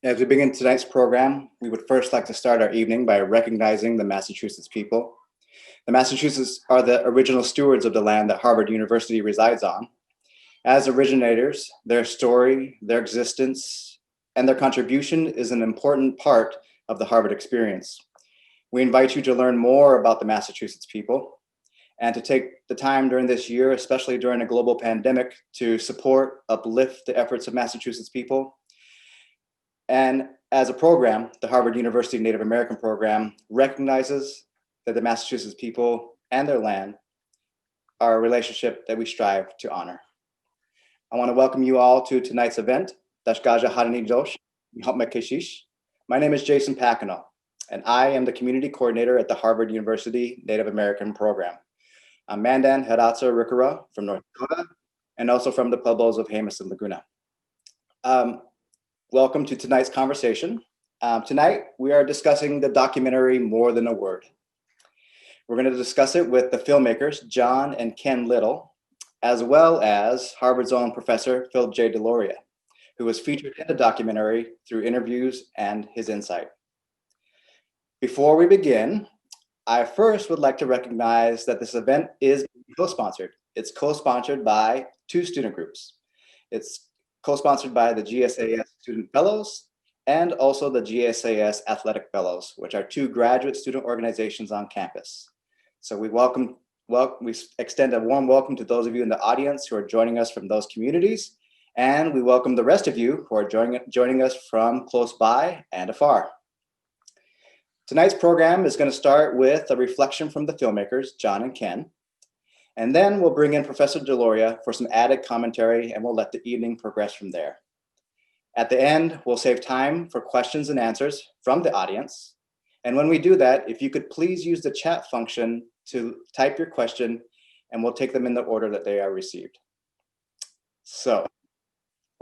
As we begin tonight's program, we would first like to start our evening by recognizing the Massachusetts people. The Massachusetts are the original stewards of the land that Harvard University resides on. As originators, their story, their existence, and their contribution is an important part of the Harvard experience. We invite you to learn more about the Massachusetts people and to take the time during this year, especially during a global pandemic, to support, uplift the efforts of Massachusetts people. And as a program, the Harvard University Native American program recognizes that the Massachusetts people and their land are a relationship that we strive to honor. I want to welcome you all to tonight's event, Dashgaja Harani Josh, Keshish. My name is Jason Pacino, and I am the community coordinator at the Harvard University Native American program. I'm Mandan Heratsa Rikara from North Dakota, and also from the Pueblos of Jemez and Laguna. Welcome to tonight's conversation. Tonight, we are discussing the documentary More Than a Word. We're going to discuss it with the filmmakers, John and Kenn Little, as well as Harvard's own professor, Philip J Deloria, who was featured in the documentary through interviews and his insight. Before we begin, I first would like to recognize that this event is co-sponsored. It's co-sponsored by two student groups. It's co-sponsored by the GSAS Student Fellows and also the GSAS Athletic Fellows, which are two graduate student organizations on campus. So we extend a warm welcome to those of you in the audience who are joining us from those communities, and we welcome the rest of you who are joining us from close by and afar. Tonight's program is going to start with a reflection from the filmmakers, John and Kenn. And then we'll bring in Professor Deloria for some added commentary, and we'll let the evening progress from there. At the end, we'll save time for questions and answers from the audience. And when we do that, if you could please use the chat function to type your question, and we'll take them in the order that they are received. So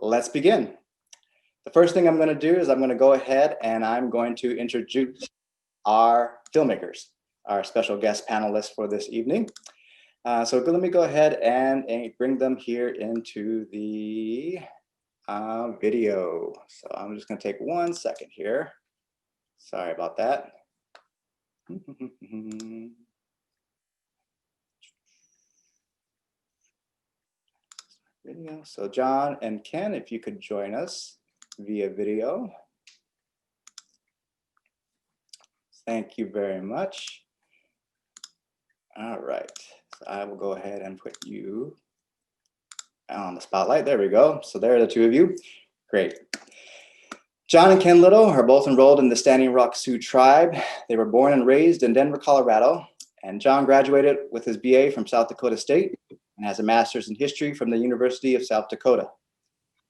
let's begin. The first thing I'm going to do is I'm going to go ahead and I'm going to introduce our filmmakers, our special guest panelists for this evening. So let me go ahead and bring them here into the video. So I'm just going to take 1 second here. Sorry about that. Video. So John and Kenn, if you could join us via video. Thank you very much. All right. So I will go ahead and put you on the spotlight. There we go. So there are the two of you. Great. John and Kenn Little are both enrolled in the Standing Rock Sioux tribe. They were born and raised in Denver, Colorado. And John graduated with his BA from South Dakota State and has a master's in history from the University of South Dakota.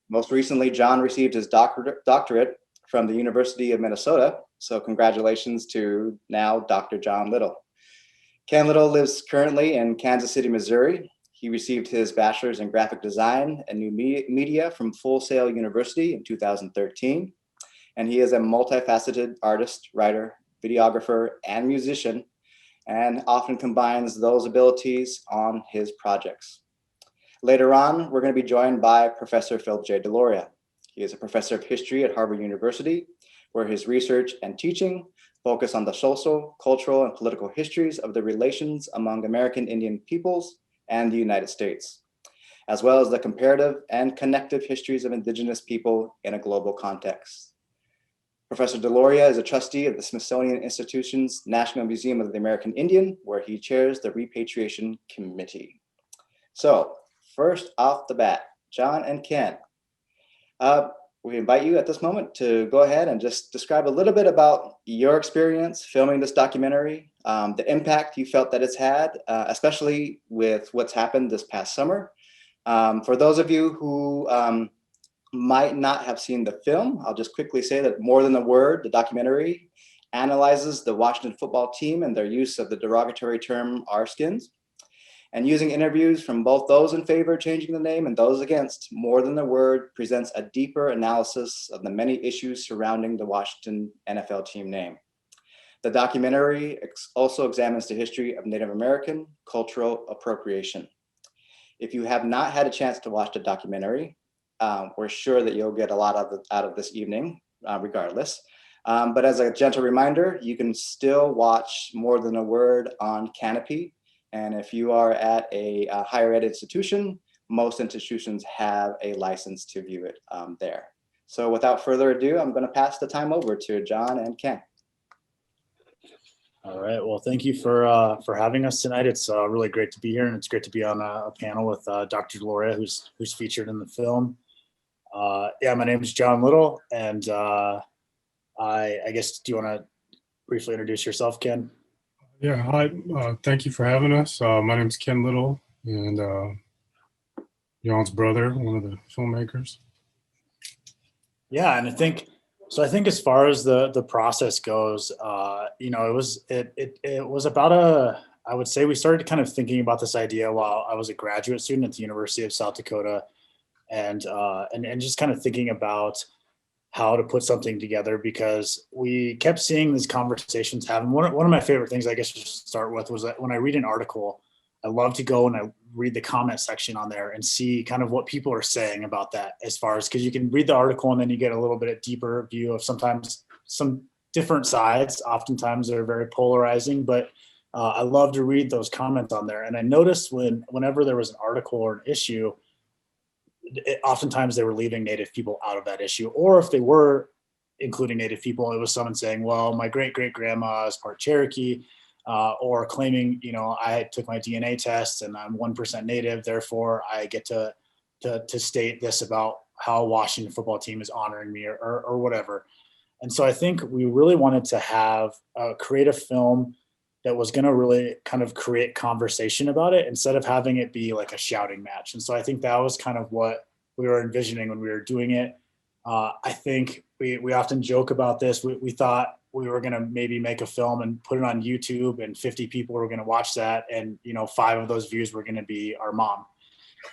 Most recently, John received his doctorate from the University of Minnesota. So congratulations to now Dr. John Little. Kenn Little lives currently in Kansas City, Missouri. He received his bachelor's in graphic design and new media from Full Sail University in 2013. And he is a multifaceted artist, writer, videographer, and musician, and often combines those abilities on his projects. Later on, we're going to be joined by Professor Philip J Deloria. He is a professor of history at Harvard University, where his research and teaching focus on the social, cultural, and political histories of the relations among American Indian peoples and the United States, as well as the comparative and connective histories of indigenous people in a global context. Professor Deloria is a trustee of the Smithsonian Institution's National Museum of the American Indian, where he chairs the Repatriation Committee. So, first off the bat, John and Kenn, we invite you at this moment to go ahead and just describe a little bit about your experience filming this documentary, the impact you felt that it's had, especially with what's happened this past summer. For those of you who might not have seen the film, I'll just quickly say that More Than a Word, the documentary, analyzes the Washington football team and their use of the derogatory term "R-skins." And using interviews from both those in favor of changing the name and those against, More Than a Word presents a deeper analysis of the many issues surrounding the Washington NFL team name. The documentary also examines the history of Native American cultural appropriation. If you have not had a chance to watch the documentary, we're sure that you'll get a lot out of this evening. regardless. But as a gentle reminder, you can still watch More Than a Word on Canopy. And if you are at a higher ed institution, most institutions have a license to view it there. So without further ado, I'm going to pass the time over to John and Ken. All right. Well, thank you for having us tonight. It's really great to be here, and it's great to be on a panel with Dr. Deloria, who's featured in the film. Yeah, my name is John Little, and I guess, do you want to briefly introduce yourself, Ken? Yeah, hi. Thank you for having us. My name is Kenn Little, and John's brother, one of the filmmakers. Yeah, and I think as far as the process goes, you know, it was about I would say we started kind of thinking about this idea while I was a graduate student at the University of South Dakota, and just kind of thinking about how to put something together, because we kept seeing these conversations happen. One of my favorite things, I guess, to start with, was that when I read an article, I love to go and I read the comment section on there and see kind of what people are saying about that, as far as, because you can read the article and then you get a little bit of deeper view of sometimes some different sides. Oftentimes they're very polarizing, but I love to read those comments on there. And I noticed whenever there was an article or an issue, oftentimes they were leaving Native people out of that issue, or if they were including Native people, it was someone saying, well, my great great grandma is part Cherokee, or claiming, you know, I took my DNA test and I'm 1% Native, therefore I get to state this about how Washington football team is honoring me, or whatever. And so I think we really wanted to create a film that was going to really kind of create conversation about it, instead of having it be like a shouting match. And so I think that was kind of what we were envisioning when we were doing it. I think we often joke about this. We thought we were going to maybe make a film and put it on YouTube, and 50 people were going to watch that. And, you know, 5 of those views were going to be our mom.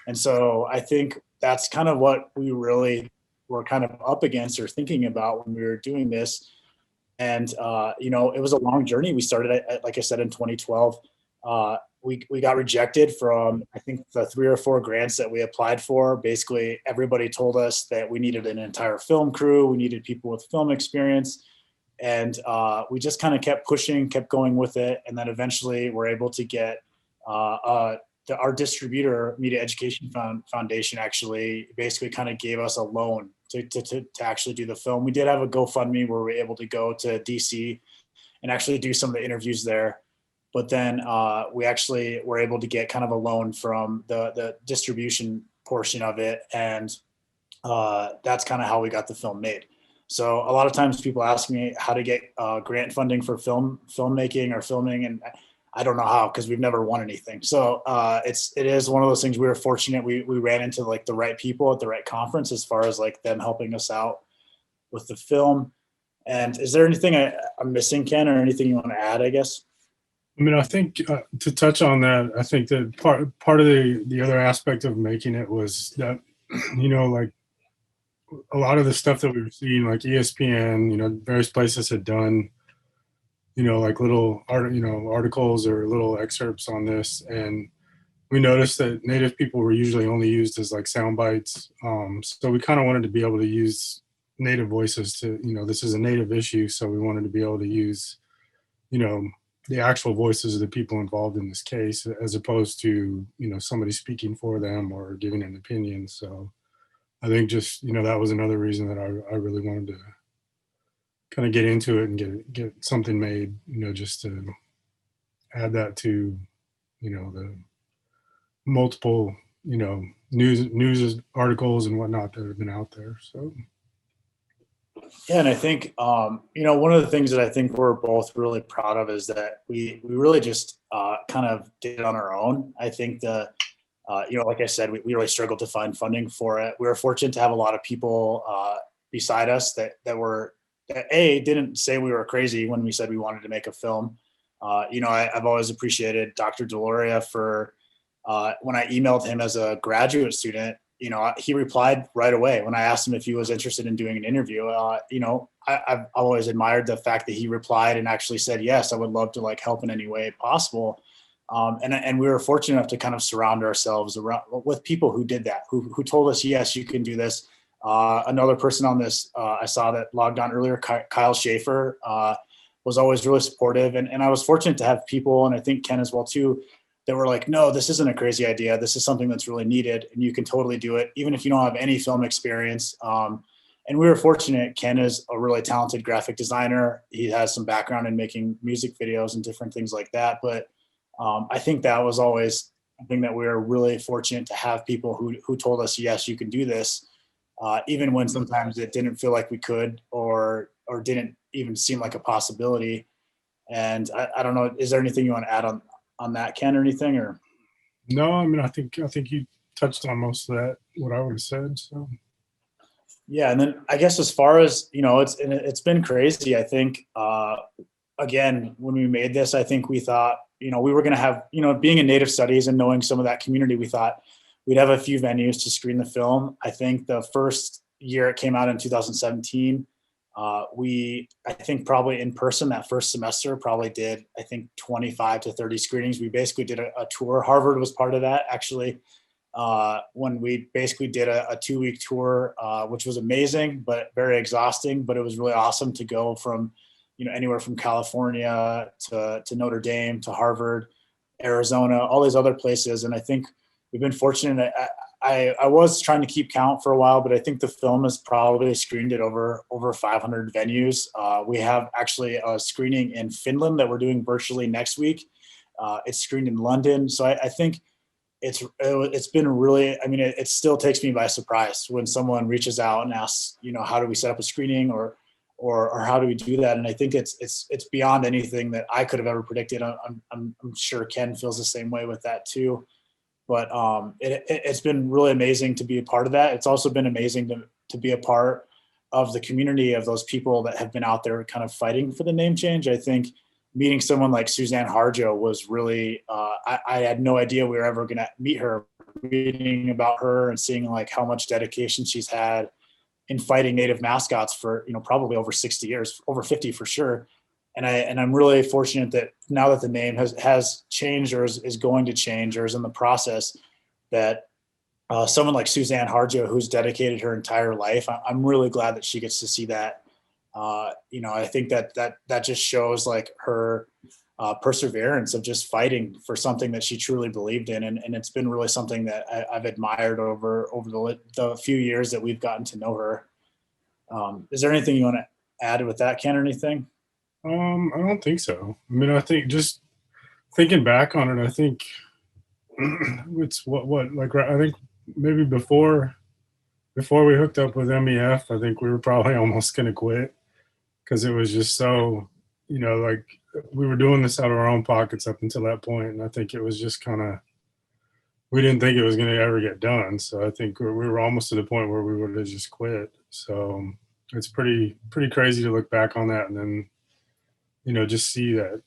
And so I think that's kind of what we really were kind of up against or thinking about when we were doing this. And, you know, it was a long journey. We started, like I said, in 2012. We got rejected from, I think, the 3 or 4 grants that we applied for. Basically, everybody told us that we needed an entire film crew. We needed people with film experience. And we just kind of kept pushing, kept going with it. And then eventually we're able to get our distributor, Media Education Foundation, actually basically kind of gave us a loan to actually do the film. We did have a GoFundMe where we were able to go to DC and actually do some of the interviews there. But then we actually were able to get kind of a loan from the distribution portion of it. And that's kind of how we got the film made. So a lot of times people ask me how to get grant funding for filmmaking or filming, and I don't know how, because we've never won anything. So it is one of those things. We were fortunate. We ran into like the right people at the right conference, as far as like them helping us out with the film. And is there anything I'm missing, Ken, or anything you want to add, I guess? I mean, I think to touch on that, I think that part of the other aspect of making it was that, you know, like a lot of the stuff that we were seeing, like ESPN, you know, various places had done, you know, like little articles or little excerpts on this. And we noticed that Native people were usually only used as like sound bites. So we kind of wanted to be able to use Native voices to, you know, this is a Native issue. So we wanted to be able to use, you know, the actual voices of the people involved in this case, as opposed to, you know, somebody speaking for them or giving an opinion. So I think just, you know, that was another reason that I really wanted to kind of get into it and get something made, you know, just to add that to, you know, the multiple, you know, news articles and whatnot that have been out there. So. Yeah, and I think, you know, one of the things that I think we're both really proud of is that we really just kind of did it on our own. I think you know, like I said, we really struggled to find funding for it. We were fortunate to have a lot of people beside us that didn't say we were crazy when we said we wanted to make a film. You know, I've always appreciated Dr. Deloria for when I emailed him as a graduate student. You know, he replied right away when I asked him if he was interested in doing an interview. You know, I've always admired the fact that he replied and actually said, yes, I would love to like help in any way possible. And we were fortunate enough to kind of surround ourselves with people who did that, who told us, yes, you can do this. Another person on this, I saw that logged on earlier, Kyle Schaefer, was always really supportive. And I was fortunate to have people, and I think Ken as well too, that were like, no, this isn't a crazy idea. This is something that's really needed, and you can totally do it, even if you don't have any film experience. And we were fortunate. Ken is a really talented graphic designer. He has some background in making music videos and different things like that. But I think that was always a thing that we were really fortunate to have people who told us, yes, you can do this, even when sometimes it didn't feel like we could, or didn't even seem like a possibility. And I don't know, is there anything you want to add on that, Ken, or anything? Or No, I mean, I think you touched on most of that, what I would have said. So yeah, and then I guess as far as, it's been crazy. I think again, when we made this, I think we thought, we were going to have, being in Native Studies and knowing some of that community, we thought we'd have a few venues to screen the film. I think the first year it came out in 2017, I think probably in person that first semester probably did, I think 25 to 30 screenings. We basically did a tour. Harvard was part of that, actually, when we basically did a 2-week tour, which was amazing, but very exhausting. But it was really awesome to go from, anywhere from California to Notre Dame to Harvard, Arizona, all these other places. And I think we've been fortunate. I was trying to keep count for a while, but I think the film has probably screened at over 500 venues. We have actually a screening in Finland that we're doing virtually next week. It's screened in London. So I think it's been really, I mean, it still takes me by surprise when someone reaches out and asks, how do we set up a screening, or how do we do that? And I think it's beyond anything that I could have ever predicted. I'm sure Ken feels the same way with that too. But it's been really amazing to be a part of that. It's also been amazing to be a part of the community of those people that have been out there kind of fighting for the name change. I think meeting someone like Suzanne Harjo was really, I had no idea we were ever going to meet her. Reading about her and seeing like how much dedication she's had in fighting Native mascots for, probably over 60 years, over 50 for sure. And I'm really fortunate that now that the name has changed, or is going to change, or is in the process, that someone like Suzanne Harjo, who's dedicated her entire life, I'm really glad that she gets to see that. I think that just shows like her perseverance of just fighting for something that she truly believed in, and it's been really something that I've admired over the few years that we've gotten to know her. Is there anything you want to add with that, Ken, or anything? I don't think so. I mean, I think just thinking back on it, I think it's I think maybe before we hooked up with MEF, I think we were probably almost going to quit, because it was just so, like we were doing this out of our own pockets up until that point. And I think it was just kind of, we didn't think it was going to ever get done. So I think we were almost to the point where we would have just quit. So it's pretty crazy to look back on that, and then, just see that,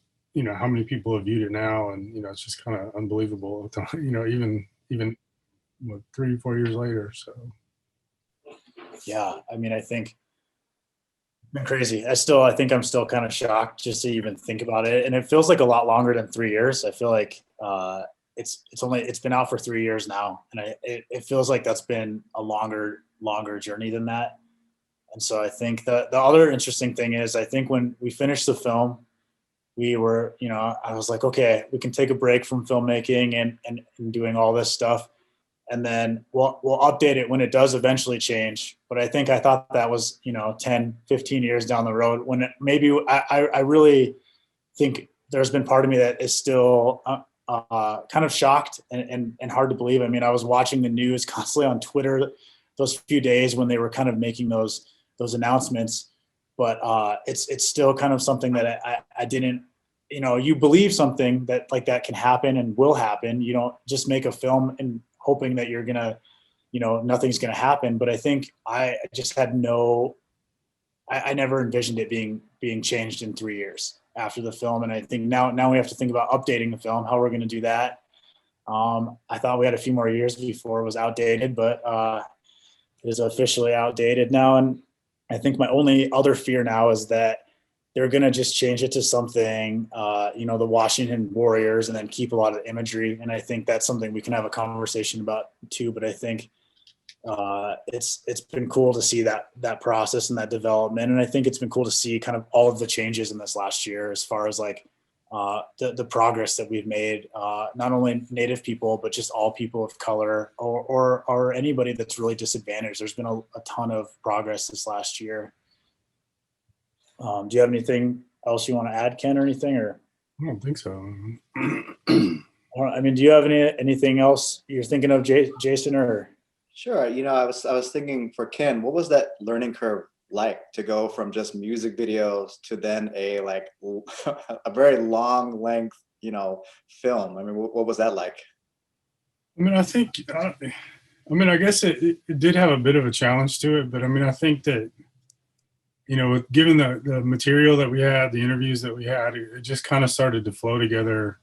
how many people have viewed it now. And, it's just kind of unbelievable, even 3-4 years later. So. Yeah. I mean, I think it's been crazy. I think I'm still kind of shocked just to even think about it. And it feels like a lot longer than 3 years. I feel like, it's been out for 3 years now. And it feels like that's been a longer journey than that. And so I think the other interesting thing is, I think when we finished the film, we were, I was like, okay, we can take a break from filmmaking and doing all this stuff. And then we'll update it when it does eventually change. But I thought that was, 10, 15 years down the road, when maybe I really think there's been part of me that is still kind of shocked and hard to believe. I mean, I was watching the news constantly on Twitter those few days when they were kind of making those announcements, but it's still kind of something that I didn't, you believe something that like that can happen and will happen. You don't just make a film and hoping that you're gonna, nothing's gonna happen. But I think I just had I never envisioned it being changed in 3 years after the film. And I think now we have to think about updating the film, how we're going to do that. I thought we had a few more years before it was outdated, but it is officially outdated now. And I think my only other fear now is that they're going to just change it to something, the Washington Warriors, and then keep a lot of the imagery. And I think that's something we can have a conversation about too. But I think it's been cool to see that process and that development. And I think it's been cool to see kind of all of the changes in this last year as far as like the progress that we've made, not only Native people, but just all people of color or anybody that's really disadvantaged. There's been a ton of progress this last year. Do you have anything else you want to add, Ken, or anything? Or I don't think so. I mean, do you have anything else you're thinking of, Jason? Or Sure. I was thinking for Ken, what was that learning curve like to go from just music videos to then a like a very long length, film? I mean, what was that like? I mean, I guess it did have a bit of a challenge to it, but I mean, I think that, given the material that we had, the interviews that we had, it just kind of started to flow together,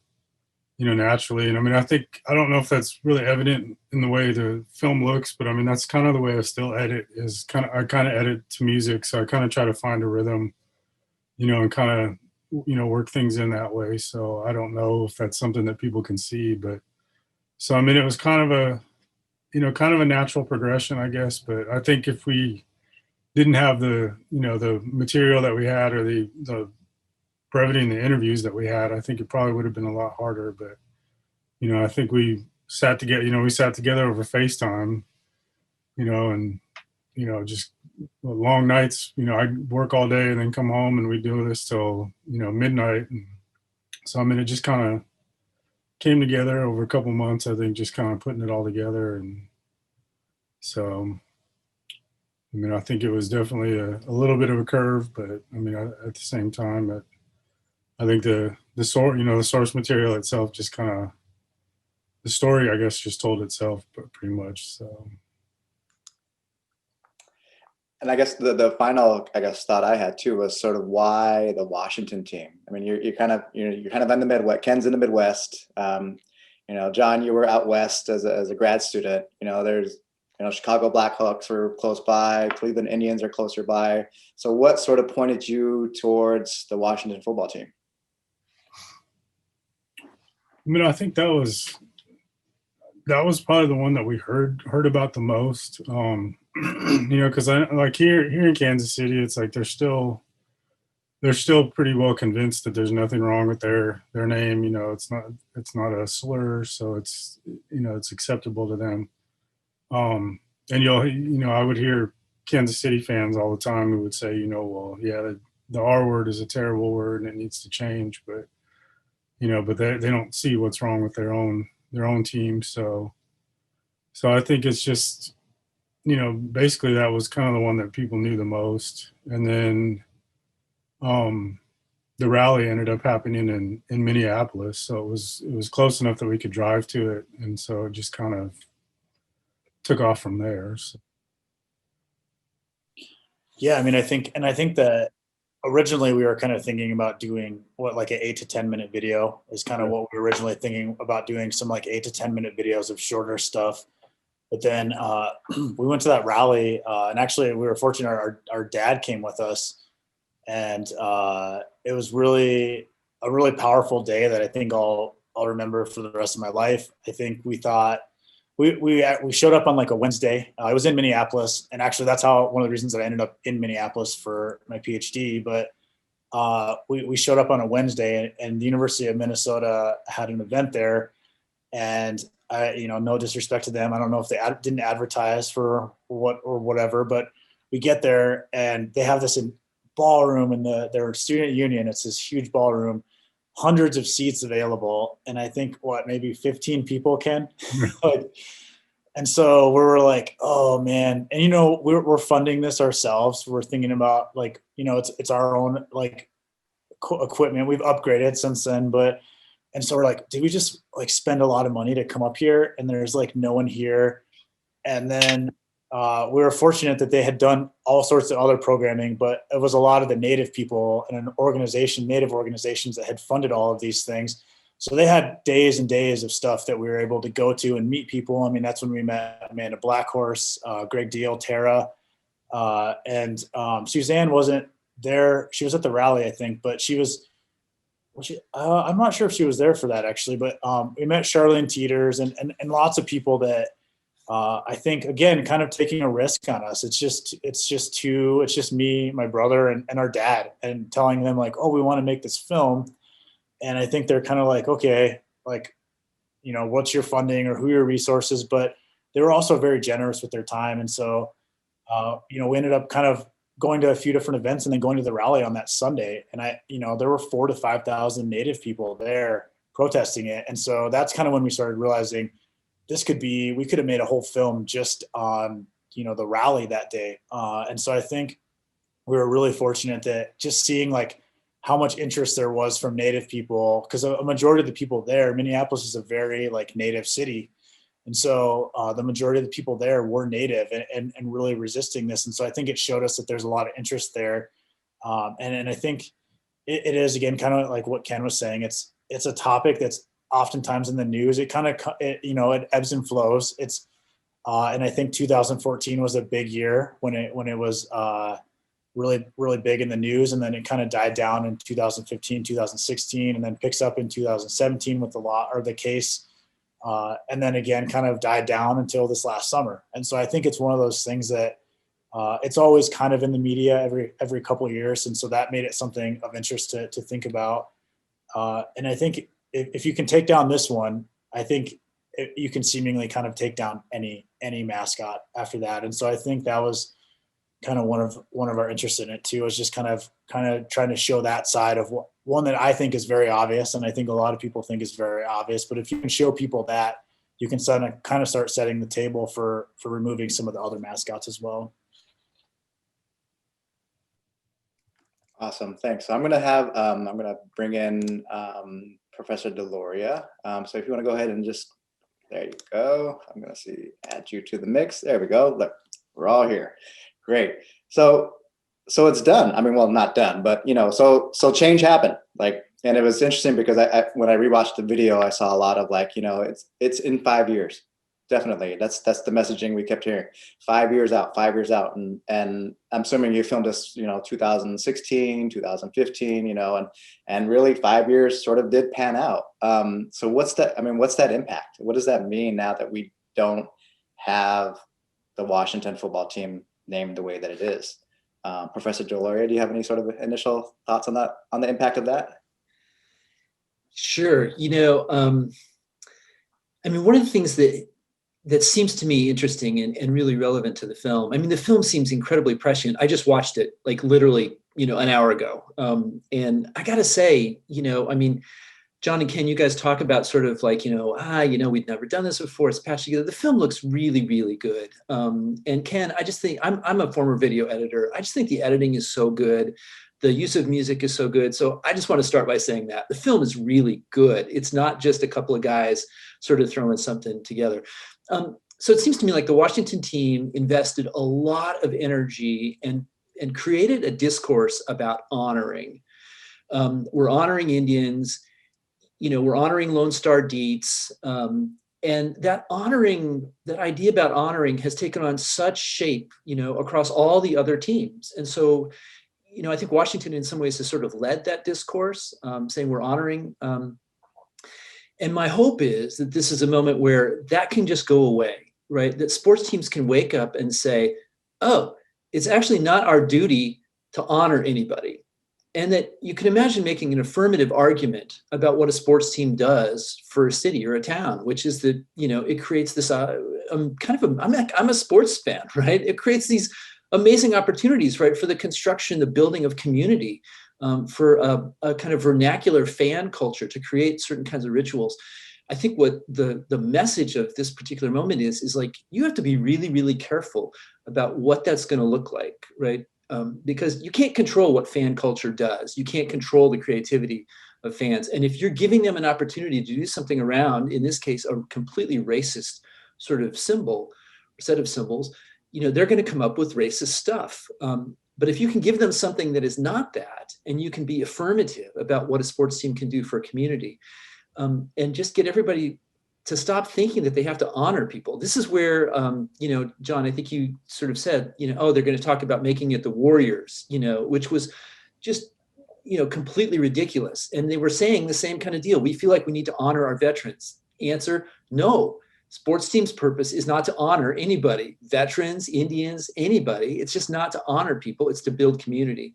naturally. And I mean, I don't know if that's really evident in the way the film looks, but I mean, that's kind of the way I still edit I kind of edit to music. So I kind of try to find a rhythm, and kind of, work things in that way. So I don't know if that's something that people can see, but so, I mean, it was kind of a natural progression, I guess. But I think if we didn't have the material that we had or the brevity in the interviews that we had, I think it probably would have been a lot harder. But, I think we sat together over FaceTime, and, just long nights, I'd work all day and then come home and we'd do this till, midnight. And so, I mean, it just kind of came together over a couple months, I think, just kind of putting it all together. And so, I mean, I think it was definitely a little bit of a curve, but I mean, at the same time, I think the source material itself just kind of, the story, I guess, just told itself, but pretty much. So, And I guess the final, I guess, thought I had too was sort of why the Washington team. I mean, you're kind of in the Midwest. Ken's in the Midwest. John, you were out west as a grad student. There's Chicago Blackhawks are close by. Cleveland Indians are closer by. So, what sort of pointed you towards the Washington football team? I mean, I think that was probably the one that we heard about the most. Because I like here in Kansas City, it's like they're still pretty well convinced that there's nothing wrong with their name. It's not a slur, so it's it's acceptable to them. And I would hear Kansas City fans all the time who would say, well, yeah, the R word is a terrible word and it needs to change, but but they don't see what's wrong with their own team. So I think it's just, basically that was kind of the one that people knew the most. And then the rally ended up happening in Minneapolis. So it was close enough that we could drive to it. And so it just kind of took off from there. So. Yeah, I mean, I think that originally we were kind of thinking about doing like an 8 to 10 minute video is kind of what we were originally thinking about, doing some like 8 to 10 minute videos of shorter stuff. But then we went to that rally, and actually we were fortunate. Our dad came with us, and it was really a really powerful day that I think I'll remember for the rest of my life. I think we thought we showed up on like a Wednesday. I was in Minneapolis, and actually that's one of the reasons that I ended up in Minneapolis for my PhD. But we showed up on a Wednesday, and the University of Minnesota had an event there, and no disrespect to them, I don't know if they didn't advertise for what or whatever, but we get there and they have this ballroom in their student union. It's this huge ballroom, hundreds of seats available, and I think maybe 15 people can. And so we were like, oh man, and we're funding this ourselves. We're thinking about like, it's our own like equipment. We've upgraded since then, and so we're like, did we just like spend a lot of money to come up here? And there's like no one here. And then we were fortunate that they had done all sorts of other programming, but it was a lot of the Native people and Native organizations that had funded all of these things. So they had days and days of stuff that we were able to go to and meet people. I mean, that's when we met Amanda Blackhorse, Greg Deal, Tara, and Suzanne wasn't there. She was at the rally, I think, but I'm not sure if she was there for that actually, but we met Charlene Teeters and lots of people that I think, again, kind of taking a risk on us. It's just me, my brother, and our dad, and telling them like, oh, we want to make this film. And I think they're kind of like, okay, like, what's your funding or who are your resources? But they were also very generous with their time. And so, we ended up kind of going to a few different events and then going to the rally on that Sunday. And there were 4,000 to 5,000 Native people there protesting it. And so that's kind of when we started realizing we could have made a whole film just on, the rally that day. And so I think we were really fortunate that just seeing like how much interest there was from Native people, because a majority of the people there, Minneapolis is a very like Native city. And so the majority of the people there were Native and really resisting this. And so I think it showed us that there's a lot of interest there. And I think it is, again, kind of like what Ken was saying. It's a topic that's oftentimes in the news. It kind of, it ebbs and flows. And I think 2014 was a big year when it was really, really big in the news. And then it kind of died down in 2015, 2016, and then picks up in 2017 with the case. And then again, kind of died down until this last summer. And so I think it's one of those things that it's always kind of in the media every couple of years. And so that made it something of interest to think about. And I think if you can take down this one, I think you can seemingly kind of take down any mascot after that. And so I think that was kind of one of our interests in it too, is just kind of trying to show that side of one that I think is very obvious. And I think a lot of people think is very obvious, but if you can show people that, you can kind of start setting the table for removing some of the other mascots as well. Awesome, thanks. So I'm gonna bring in Professor Deloria. So if you want to go ahead and there you go. I'm gonna add you to the mix. There we go. Look, we're all here. Great. So it's done. I mean, well, not done, but so change happened. And it was interesting because when I rewatched the video, I saw a lot of it's in 5 years. Definitely. That's the messaging we kept hearing. 5 years out, 5 years out. And I'm assuming you filmed this, 2016, 2015, and really 5 years sort of did pan out. So what's that impact? What does that mean now that we don't have the Washington football team named the way that it is? Professor Deloria, do you have any sort of initial thoughts on that, on the impact of that? Sure. One of the things that seems to me interesting and really relevant to the film. I mean, the film seems incredibly prescient. I just watched it like literally, an hour ago. And I gotta say, John and Ken, you guys talk about sort of like, we'd never done this before. It's patched together. The film looks really, really good. And Ken, I just think I'm a former video editor. I just think the editing is so good. The use of music is so good. So I just want to start by saying that the film is really good. It's not just a couple of guys sort of throwing something together. So it seems to me like the Washington team invested a lot of energy and created a discourse about honoring. We're honoring Indians. We're honoring Lone Star Dietz. And that idea about honoring has taken on such shape, across all the other teams. And so, I think Washington in some ways has sort of led that discourse, saying we're honoring. And my hope is that this is a moment where that can just go away, right? That sports teams can wake up and say, oh, it's actually not our duty to honor anybody. And that you can imagine making an affirmative argument about what a sports team does for a city or a town, which is that, it creates this, I'm a sports fan, right? It creates these amazing opportunities, right? For the construction, the building of community, for a kind of vernacular fan culture to create certain kinds of rituals. I think what the message of this particular moment is like, you have to be really, really careful about what that's going to look like, right? Because you can't control what fan culture does. You can't control the creativity of fans. And if you're giving them an opportunity to do something around, in this case, a completely racist sort of symbol, set of symbols, they're going to come up with racist stuff. But if you can give them something that is not that, and you can be affirmative about what a sports team can do for a community, and just get everybody to stop thinking that they have to honor people. This is where, John, I think you sort of said, oh, they're going to talk about making it the Warriors, which was just, completely ridiculous. And they were saying the same kind of deal. We feel like we need to honor our veterans. Answer, no. Sports team's purpose is not to honor anybody, veterans, Indians, anybody. It's just not to honor people. It's to build community.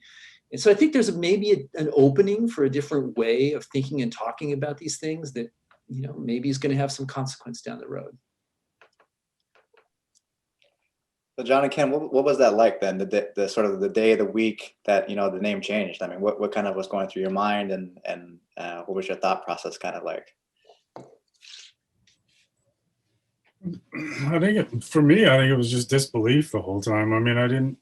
And so I think there's maybe an opening for a different way of thinking and talking about these things that, you know, maybe is going to have some consequence down the road. So John and Ken, what was that like then? The sort of the day of the week that, you know, the name changed. I mean, what kind of was going through your mind, and what was your thought process kind of like? I think for me, I think it was just disbelief the whole time. I mean,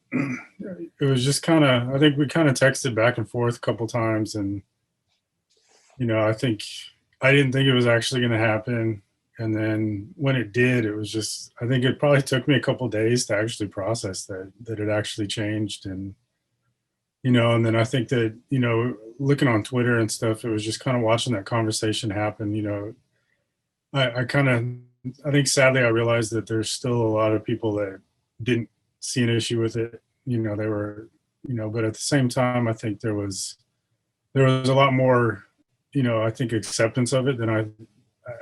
it was just kind of, I think we kind of texted back and forth a couple times, and, you know, I didn't think it was actually going to happen. And then when it did, it was just, I think it probably took me a couple days to actually process that it actually changed. And, you know, and then I think that, you know, looking on Twitter and stuff, it was just kind of watching that conversation happen. You know, I think sadly I realized that there's still a lot of people that didn't see an issue with it. You know, they were, you know, but at the same time, I think there was a lot more, you know, I think acceptance of it than I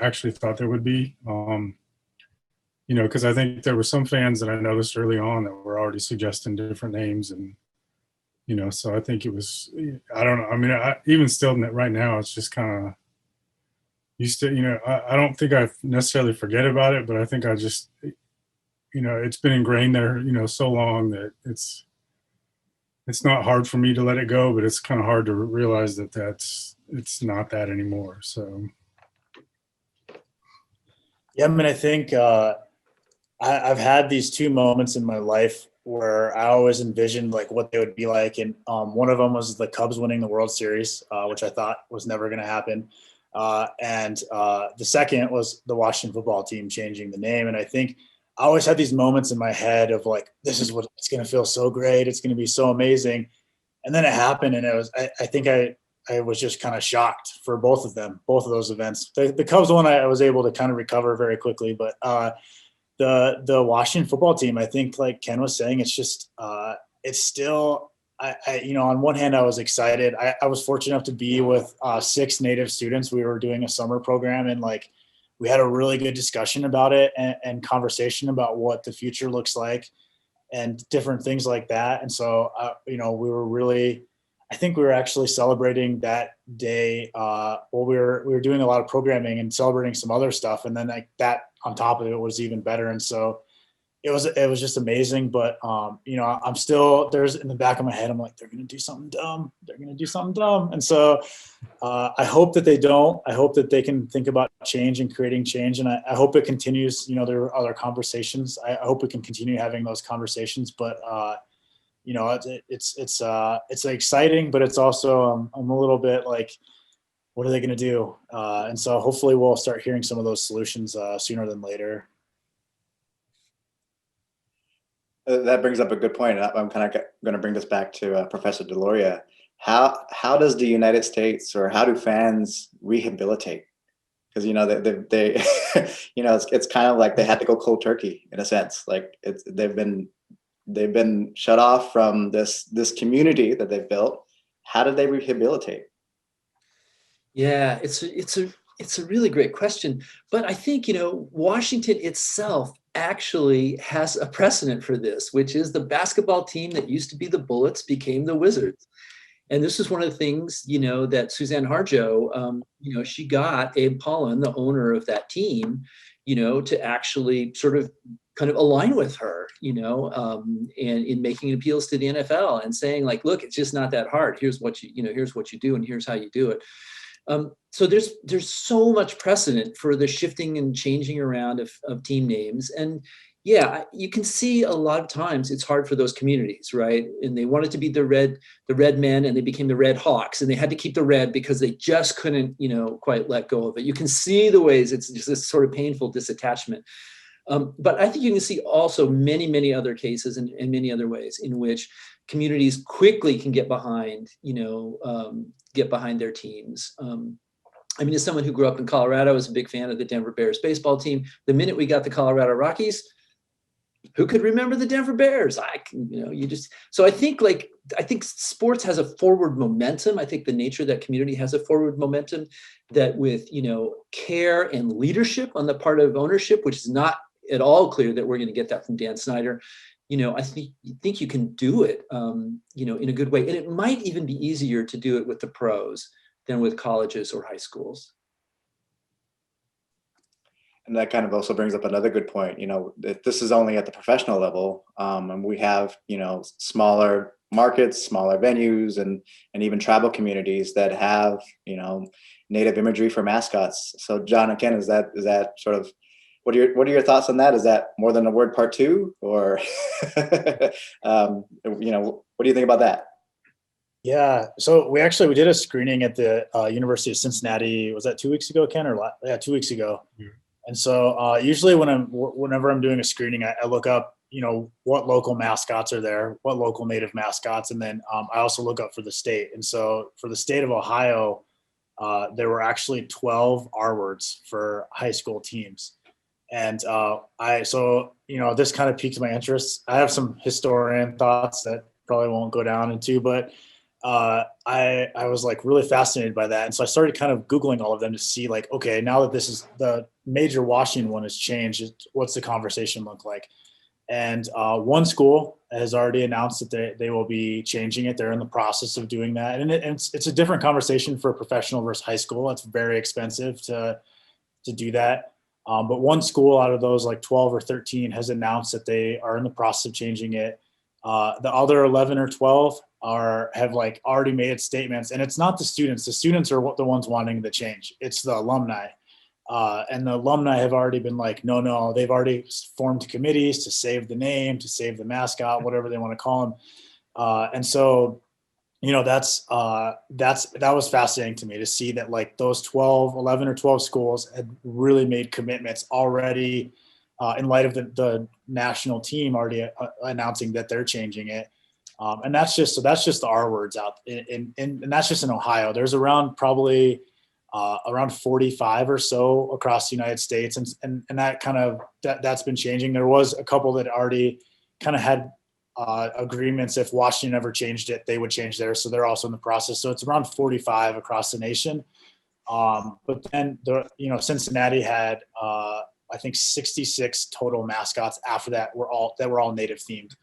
actually thought there would be. You know, because I think there were some fans that I noticed early on that were already suggesting different names, and, you know, so I think it was, I don't know. I mean, even still right now, it's just kind of, you know, I don't think I necessarily forget about it, but I think I just, you know, it's been ingrained there, you know, so long that it's not hard for me to let it go, but it's kind of hard to realize that it's not that anymore. So. Yeah, I mean, I think I've had these two moments in my life where I always envisioned like what they would be like, and one of them was the Cubs winning the World Series, which I thought was never going to happen, and the second was the Washington football team changing the name. And I think I always had these moments in my head of like, this is what it's going to feel so great, it's going to be so amazing, and then it happened, and it was I think I was just kind of shocked for both of those events. The Cubs one, I was able to kind of recover very quickly, but the Washington football team, I think, like Ken was saying, it's just it's still, you know, on one hand, I was excited. I was fortunate enough to be with 6 Native students. We were doing a summer program, and like we had a really good discussion about it, and conversation about what the future looks like and different things like that. And so, you know, I think we were actually celebrating that day. We were doing a lot of programming and celebrating some other stuff, and then like that on top of it was even better. And so it was just amazing. But you know, I'm still, there's in the back of my head, I'm like, they're gonna do something dumb. And so I hope that they don't. I hope that they can think about change and creating change, and I hope it continues. You know, there are other conversations. I hope we can continue having those conversations, but. You know, it's exciting, but it's also I'm a little bit like, what are they going to do? And so hopefully we'll start hearing some of those solutions sooner than later. That brings up a good point. I'm kind of going to bring this back to Professor Deloria. How does the United States, or how do fans rehabilitate? Because, you know, they you know, it's kind of like they had to go cold turkey in a sense. Like they've been shut off from this community that they've built. How did they rehabilitate? Yeah, it's a really great question. But I think, you know, Washington itself actually has a precedent for this, which is the basketball team that used to be the Bullets became the Wizards. And this is one of the things, you know, that Suzanne Harjo, you know, she got Abe Pollin, the owner of that team, you know, to actually sort of kind of align with her, you know, and in making appeals to the NFL and saying like, look, it's just not that hard. Here's what here's what you do, and here's how you do it. So there's so much precedent for the shifting and changing around of team names. And yeah, you can see a lot of times it's hard for those communities, right? And they wanted to be the red men, and they became the Red Hawks, and they had to keep the red because they just couldn't, you know, quite let go of it. You can see the ways it's just this sort of painful disattachment. But I think you can see also many, many other cases and many other ways in which communities quickly can get behind, you know, get behind their teams. I mean, as someone who grew up in Colorado, I was a big fan of the Denver Bears baseball team. The minute we got the Colorado Rockies, who could remember the Denver Bears? I can, so I think sports has a forward momentum. I think the nature of that community has a forward momentum that with, care and leadership on the part of ownership, which is not at all clear that we're going to get that from Dan Snyder. I think you can do it, in a good way. And it might even be easier to do it with the pros than with colleges or high schools. And that kind of also brings up another good point. This is only at the professional level, and we have, smaller markets, smaller venues, and even tribal communities that have, native imagery for mascots. So, John and Kenn, is that sort of, what are your thoughts on that? Is that more than a word part two, or, what do you think about that? Yeah, so we did a screening at the University of Cincinnati. Was that 2 weeks ago, Ken? Or 2 weeks ago. Yeah. And so usually whenever I'm doing a screening, I look up, what local mascots are there, what local native mascots, and then I also look up for the state. And so for the state of Ohio, there were actually 12 R words for high school teams. And this kind of piqued my interest. I have some historian thoughts that probably won't go down into, but I was like really fascinated by that. And so I started kind of Googling all of them to see like, okay, now that this is the major Washington one has changed, what's the conversation look like? And one school has already announced that they will be changing it. They're in the process of doing that. And it's a different conversation for professional versus high school. It's very expensive to do that. But one school out of those like 12 or 13 has announced that they are in the process of changing it. The other 11 or 12 have like already made statements, and it's not the students. The students are the ones wanting the change. It's the alumni. And the alumni have already been like, no, they've already formed committees to save the name, to save the mascot, whatever they want to call them. And so, that was fascinating to me to see that like those 11 or 12 schools had really made commitments already in light of the national team already announcing that they're changing it. And that's just the R words out and that's just in Ohio. There's around 45 or so across the United States. And that kind of, that's been changing. There was a couple that already kind of had agreements. If Washington ever changed it, they would change theirs. So they're also in the process. So it's around 45 across the nation. But then Cincinnati had, I think 66 total mascots after that were all native themed,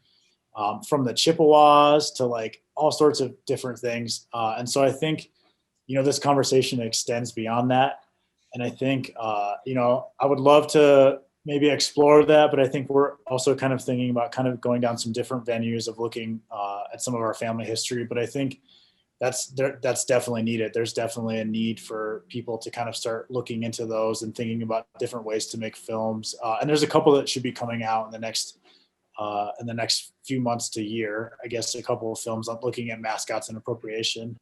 from the Chippewas to like all sorts of different things. And so I think, this conversation extends beyond that. And I think, I would love to maybe explore that, but I think we're also kind of thinking about kind of going down some different venues of looking at some of our family history. But I think that's definitely needed. There's definitely a need for people to kind of start looking into those and thinking about different ways to make films. And there's a couple that should be coming out in the next few months to year. I guess a couple of films looking at mascots and appropriation.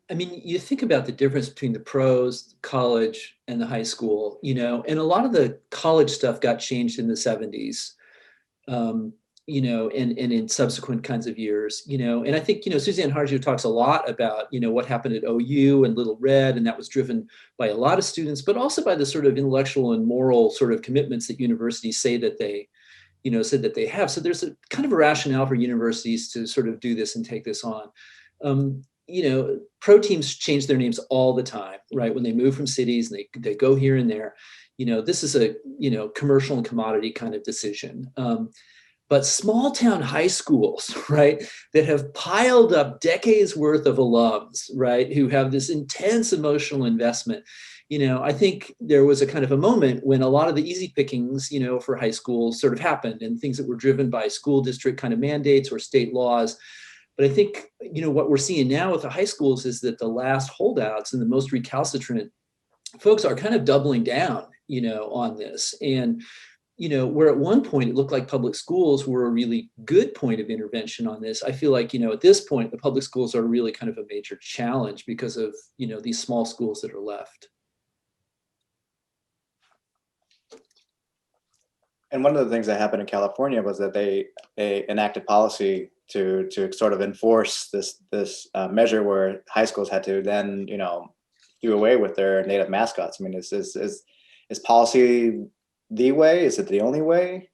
I mean, you think about the difference between the pros, college, and the high school, and a lot of the college stuff got changed in the 70s, and in subsequent kinds of years, and I think, Suzanne Harjo talks a lot about, what happened at OU and Little Red, and that was driven by a lot of students, but also by the sort of intellectual and moral sort of commitments that universities say that they, said that they have. So there's a kind of a rationale for universities to sort of do this and take this on. Pro teams change their names all the time, right? When they move from cities, they go here and there. This is a, commercial and commodity kind of decision. But small town high schools, right, that have piled up decades worth of alums, right, who have this intense emotional investment. I think there was a kind of a moment when a lot of the easy pickings, for high schools sort of happened, and things that were driven by school district kind of mandates or state laws. But I think, what we're seeing now with the high schools is that the last holdouts and the most recalcitrant folks are kind of doubling down, on this. And, where at one point it looked like public schools were a really good point of intervention on this, I feel like, at this point, the public schools are really kind of a major challenge because of, these small schools that are left. And one of the things that happened in California was that they enacted policy to sort of enforce this measure where high schools had to then do away with their native mascots. I mean, Is policy the way? Is it the only way?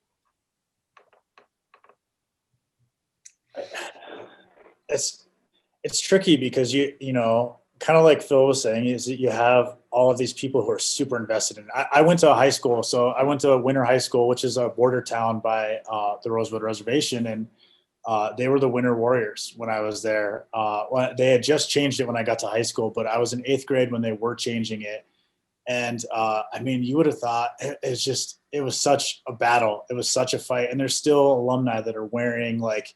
It's tricky because you know, kind of like Phil was saying, is that you have all of these people who are super invested in it. I went to a high school, so I went to Winter High School, which is a border town by the Rosewood Reservation, and they were the Winter Warriors when I was there. They had just changed it when I got to high school, but I was in 8th grade when they were changing it. And I mean, you would have thought it was such a battle. It was such a fight. And there's still alumni that are wearing like,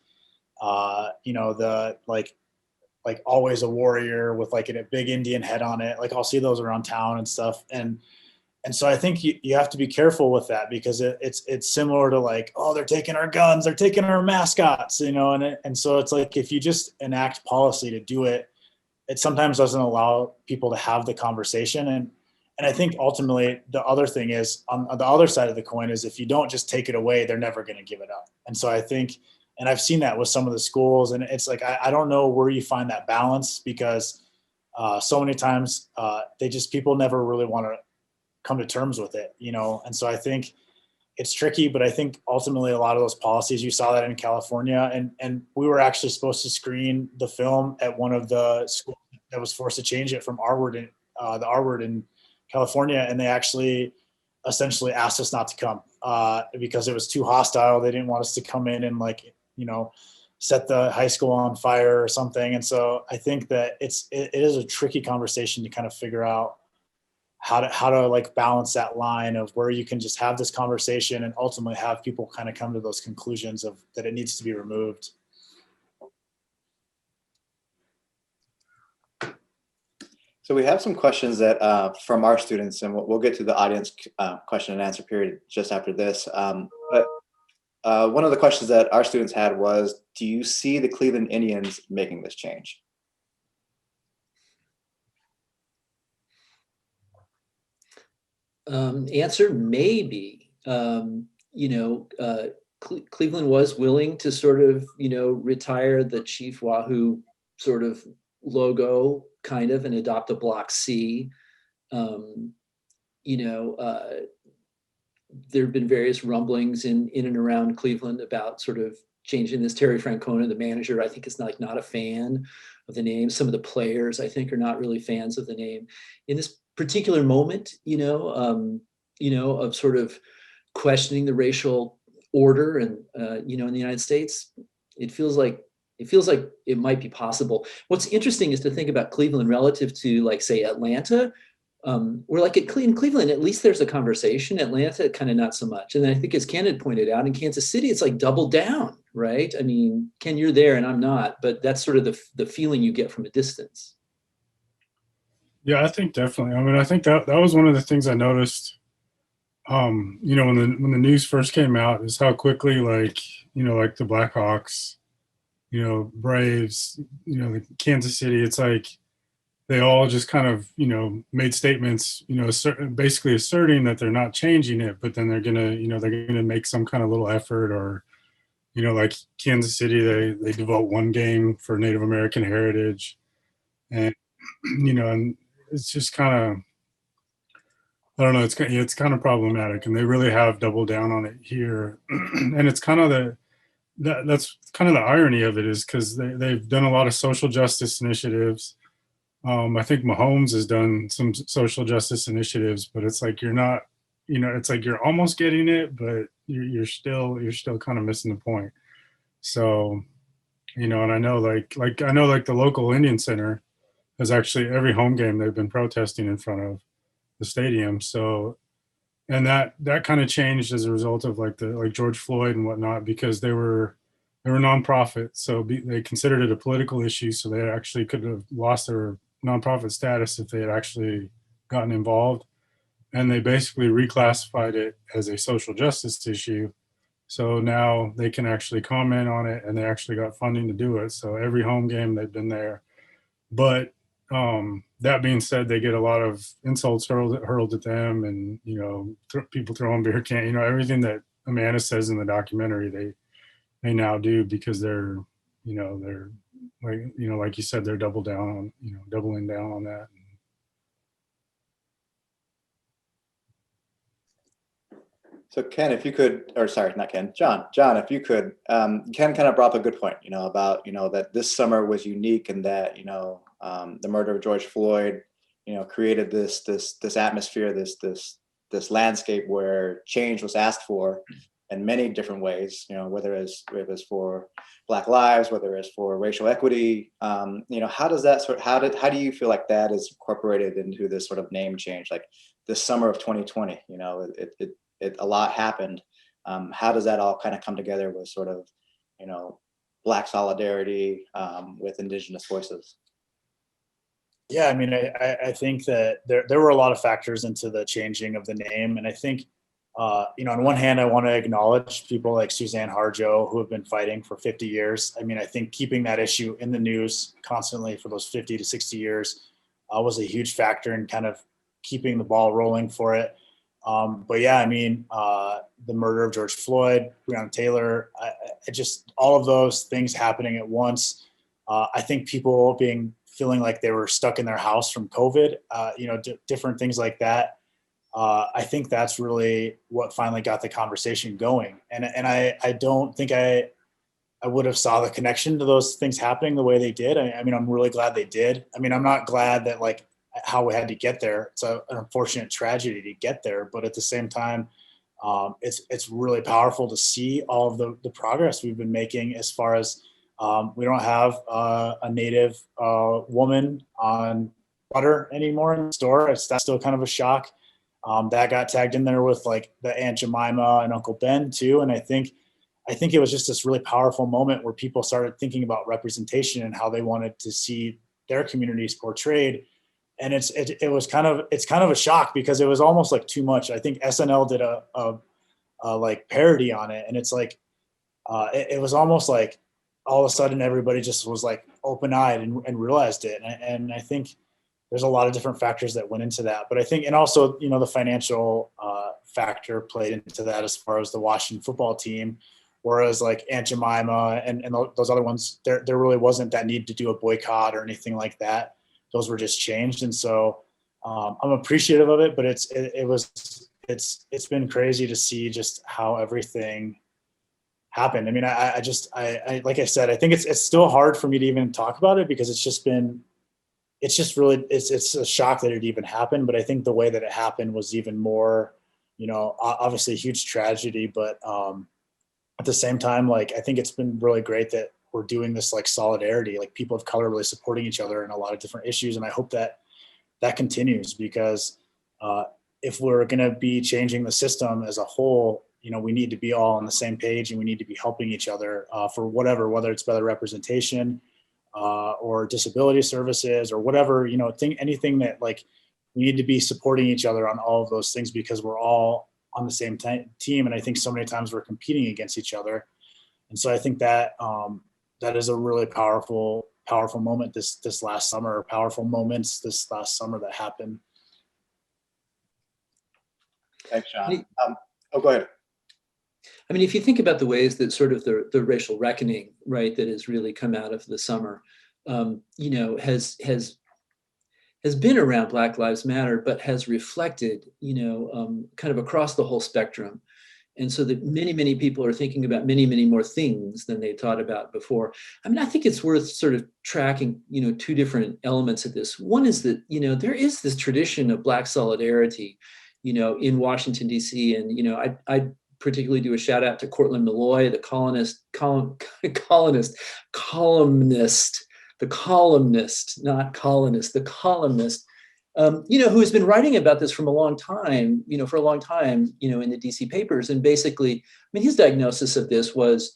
you know, the like always a warrior with like a big Indian head on it. Like I'll see those around town and stuff. And so I think you have to be careful with that because it's similar to like, oh, they're taking our guns, they're taking our mascots, you know, and so it's like if you just enact policy to do it, it sometimes doesn't allow people to have the conversation. And I think ultimately the other thing is on the other side of the coin is if you don't just take it away, they're never going to give it up. And so I think, and I've seen that with some of the schools, and it's like I don't know where you find that balance because so many times people never really want to come to terms with it, you know? And so I think it's tricky, but I think ultimately a lot of those policies, you saw that in California, and we were actually supposed to screen the film at one of the schools that was forced to change it from the R word in California. And they actually essentially asked us not to come because it was too hostile. They didn't want us to come in and like, you know, set the high school on fire or something. And so I think that it is a tricky conversation to kind of figure out how to like balance that line of where you can just have this conversation and ultimately have people kind of come to those conclusions of that it needs to be removed. So we have some questions that from our students, and we'll get to the audience question and answer period just after this. But one of the questions that our students had was, do you see the Cleveland Indians making this change? Answer, maybe. You know, Cleveland was willing to sort of, you know, retire the Chief Wahoo sort of logo kind of and adopt a Block C. You know, there have been various rumblings in and around Cleveland about sort of changing this. Terry Francona, the manager, I think is not a fan of the name. Some of the players, I think, are not really fans of the name. In this particular moment, you know, of sort of questioning the racial order and you know, in the United States, it feels like it might be possible. What's interesting is to think about Cleveland relative to, like, say, Atlanta. We're like in Cleveland, at least there's a conversation. Atlanta, kind of not so much. And I think, as Ken had pointed out, in Kansas City, it's like double down, right? I mean, Ken, you're there and I'm not, but that's sort of the feeling you get from a distance. Yeah, I think definitely. I mean, I think that was one of the things I noticed. You know, when the news first came out, is how quickly, like, you know, like the Blackhawks, you know, Braves, you know, Kansas City, it's like they all just kind of, you know, made statements, you know, basically asserting that they're not changing it, but then they're gonna make some kind of little effort, or, you know, like Kansas City, they devote one game for Native American heritage, and you know, and it's just kind of, I don't know, it's kind of problematic, and they really have doubled down on it here, and it's kind of that's kind of the irony of it, is because they've done a lot of social justice initiatives. I think Mahomes has done some social justice initiatives, but it's like you're not, you know, it's like you're almost getting it, but you're still kind of missing the point. So, you know, and I know like the local Indian Center has actually, every home game they've been protesting in front of the stadium. So, and that kind of changed as a result of like George Floyd and whatnot, because they were nonprofit, so they considered it a political issue. So they actually could have lost their nonprofit status if they had actually gotten involved. And they basically reclassified it as a social justice issue. So now they can actually comment on it, and they actually got funding to do it. So every home game they've been there. But that being said, they get a lot of insults hurled at them, and, you know, people throwing beer can, you know, everything that Amanda says in the documentary, they now do, because they're like, you know, like you said, they're doubling down on that. So Ken, if you could, or sorry, not Ken, John, if you could, Ken kind of brought up a good point, about, that this summer was unique and that, the murder of George Floyd, created this atmosphere, this landscape where change was asked for in many different ways, whether it's for Black lives, whether it's for racial equity, how does that how do you feel like that is incorporated into this sort of name change, like this summer of 2020, a lot happened. How does that all kind of come together with sort of, Black solidarity with Indigenous voices? Yeah, I mean, I think that there were a lot of factors into the changing of the name, and I think, on one hand, I want to acknowledge people like Suzanne Harjo who have been fighting for 50 years. I mean, I think keeping that issue in the news constantly for those 50 to 60 years was a huge factor in kind of keeping the ball rolling for it. But yeah, I mean, the murder of George Floyd, Breonna Taylor, I just all of those things happening at once. I think people feeling like they were stuck in their house from COVID, different things like that. I think that's really what finally got the conversation going. And I don't think I would have saw the connection to those things happening the way they did. I mean, I'm really glad they did. I mean, I'm not glad that like how we had to get there. It's an unfortunate tragedy to get there, but at the same time, it's really powerful to see all of the progress we've been making as far as we don't have a Native woman on butter anymore in the store. That's still kind of a shock. That got tagged in there with like the Aunt Jemima and Uncle Ben too. And I think it was just this really powerful moment where people started thinking about representation and how they wanted to see their communities portrayed. And it's kind of a shock because it was almost like too much. I think SNL did a like parody on it, and it's like it was almost like all of a sudden everybody just was like open-eyed and realized it. And I think there's a lot of different factors that went into that. But I think, and also, the financial factor played into that as far as the Washington football team, whereas like Aunt Jemima and those other ones, there really wasn't that need to do a boycott or anything like that. Those were just changed. And so I'm appreciative of it, but it's been crazy to see just how everything happened. I mean, I like I said, I think it's still hard for me to even talk about it because it's a shock that it even happened. But I think the way that it happened was even more, obviously a huge tragedy, but at the same time, like, I think it's been really great that we're doing this like solidarity, like people of color really supporting each other in a lot of different issues. And I hope that continues because if we're going to be changing the system as a whole, we need to be all on the same page and we need to be helping each other for whether it's better representation or disability services or whatever, anything that like we need to be supporting each other on all of those things because we're all on the same team. And I think so many times we're competing against each other. And so I think that that is a really powerful moment this last summer, powerful moments this last summer that happened. Thanks, John. Go ahead. I mean, if you think about the ways that sort of the racial reckoning, right, that has really come out of the summer, has been around Black Lives Matter, but has reflected, kind of across the whole spectrum. And so that many, many people are thinking about many, many more things than they thought about before. I mean, I think it's worth sort of tracking, two different elements of this. One is that, there is this tradition of Black solidarity, in Washington, D.C. And, I particularly do a shout out to Cortland Malloy, the columnist, who has been writing about this from a long time, in the DC papers. And basically, I mean, his diagnosis of this was,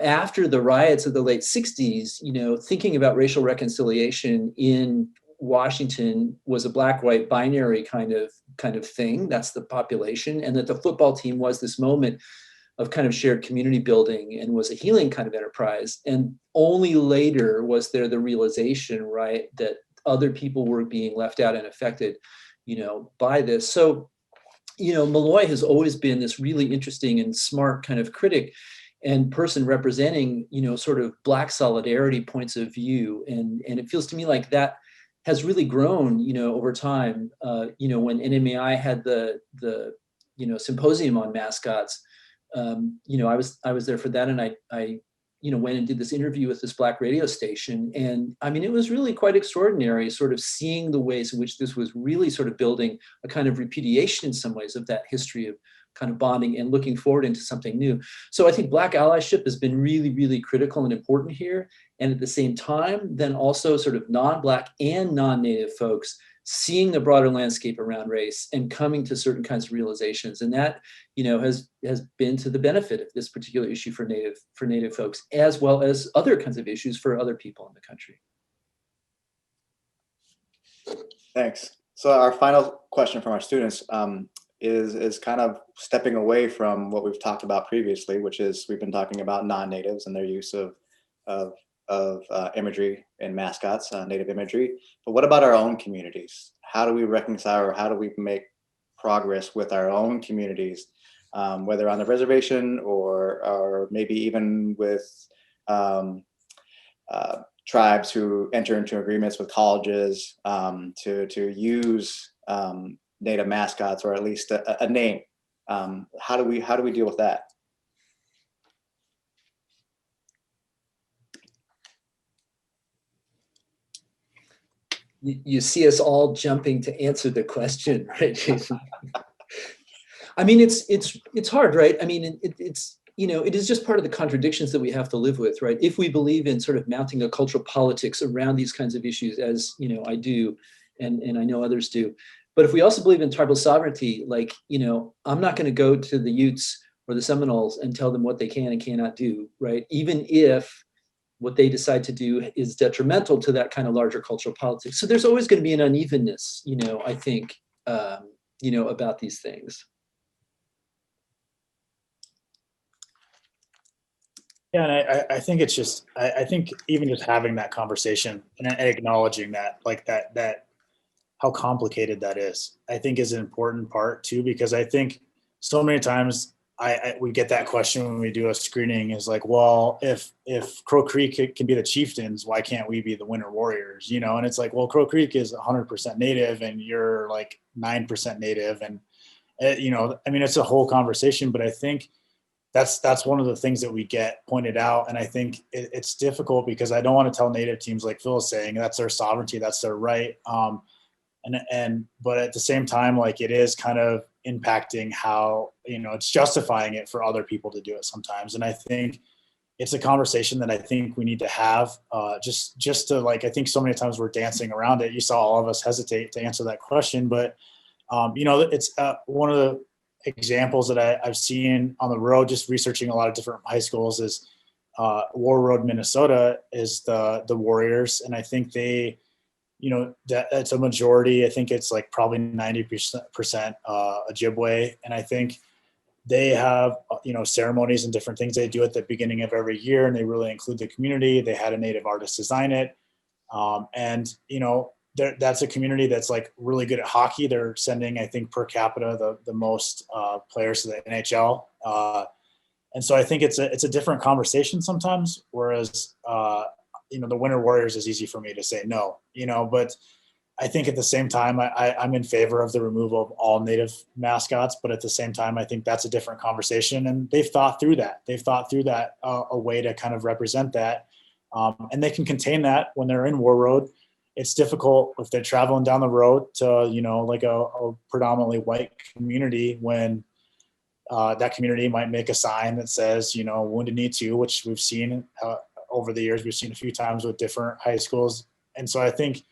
after the riots of the late 60s, thinking about racial reconciliation in Washington was a black-white binary kind of thing. That's the population. And that the football team was this moment of kind of shared community building and was a healing kind of enterprise. And only later was there the realization, right, that other people were being left out and affected, by this. So, Malloy has always been this really interesting and smart kind of critic and person representing, sort of Black solidarity points of view. And it feels to me like that has really grown, over time. When NMAI had the symposium on mascots. I was there for that, and I went and did this interview with this Black radio station. And I mean, it was really quite extraordinary, sort of seeing the ways in which this was really sort of building a kind of repudiation in some ways of that history of kind of bonding and looking forward into something new. So I think Black allyship has been really, really critical and important here. And at the same time, then also sort of non-Black and non-Native folks seeing the broader landscape around race and coming to certain kinds of realizations. And that, has been to the benefit of this particular issue for Native folks, as well as other kinds of issues for other people in the country. Thanks. So our final question from our students is kind of stepping away from what we've talked about previously, which is we've been talking about non-natives and their use of imagery and mascots, native imagery. But what about our own communities? How do we reconcile, or how do we make progress with our own communities, whether on the reservation or maybe even with tribes who enter into agreements with colleges to use native mascots, or at least a name? How do we deal with that? You see us all jumping to answer the question, right, Jason? I mean, it's hard, right? I mean, it's it is just part of the contradictions that we have to live with, right? If we believe in sort of mounting a cultural politics around these kinds of issues, as I do, and I know others do, but if we also believe in tribal sovereignty, like I'm not going to go to the Utes or the Seminoles and tell them what they can and cannot do, right? Even if what they decide to do is detrimental to that kind of larger cultural politics. So there's always going to be an unevenness, I think, about these things. Yeah, and I think it's just, I think even just having that conversation and acknowledging that, like that how complicated that is, I think is an important part too, because I think so many times we get that question when we do a screening, is like, well, if Crow Creek can be the chieftains, why can't we be the Winter Warriors? And it's like, well, Crow Creek is 100% native and you're like 9% native. And, I mean, it's a whole conversation, but I think that's one of the things that we get pointed out. And I think it's difficult because I don't want to tell native teams, like Phil is saying, that's their sovereignty, that's their right. But at the same time, like, it is kind of impacting how, it's justifying it for other people to do it sometimes. And I think it's a conversation that I think we need to have, just to, like, I think so many times we're dancing around it. You saw all of us hesitate to answer that question, but it's one of the examples that I've seen on the road, just researching a lot of different high schools, is War Road, Minnesota is the Warriors. And I think they, that it's a majority. I think it's like probably 90% Ojibwe. And I think they have, ceremonies and different things they do at the beginning of every year, and they really include the community. They had a native artist design it. That's a community that's like really good at hockey. They're sending, I think, per capita, the most players to the NHL. And so I think it's a different conversation sometimes, whereas, the Winter Warriors is easy for me to say no, but I think at the same time, I'm in favor of the removal of all native mascots, but at the same time, I think that's a different conversation, and they've thought through that. A way to kind of represent that, and they can contain that when they're in War Road. It's difficult if they're traveling down the road to, like a predominantly white community, when that community might make a sign that says, Wounded Knee 2, which we've seen over the years. We've seen a few times with different high schools. And so I think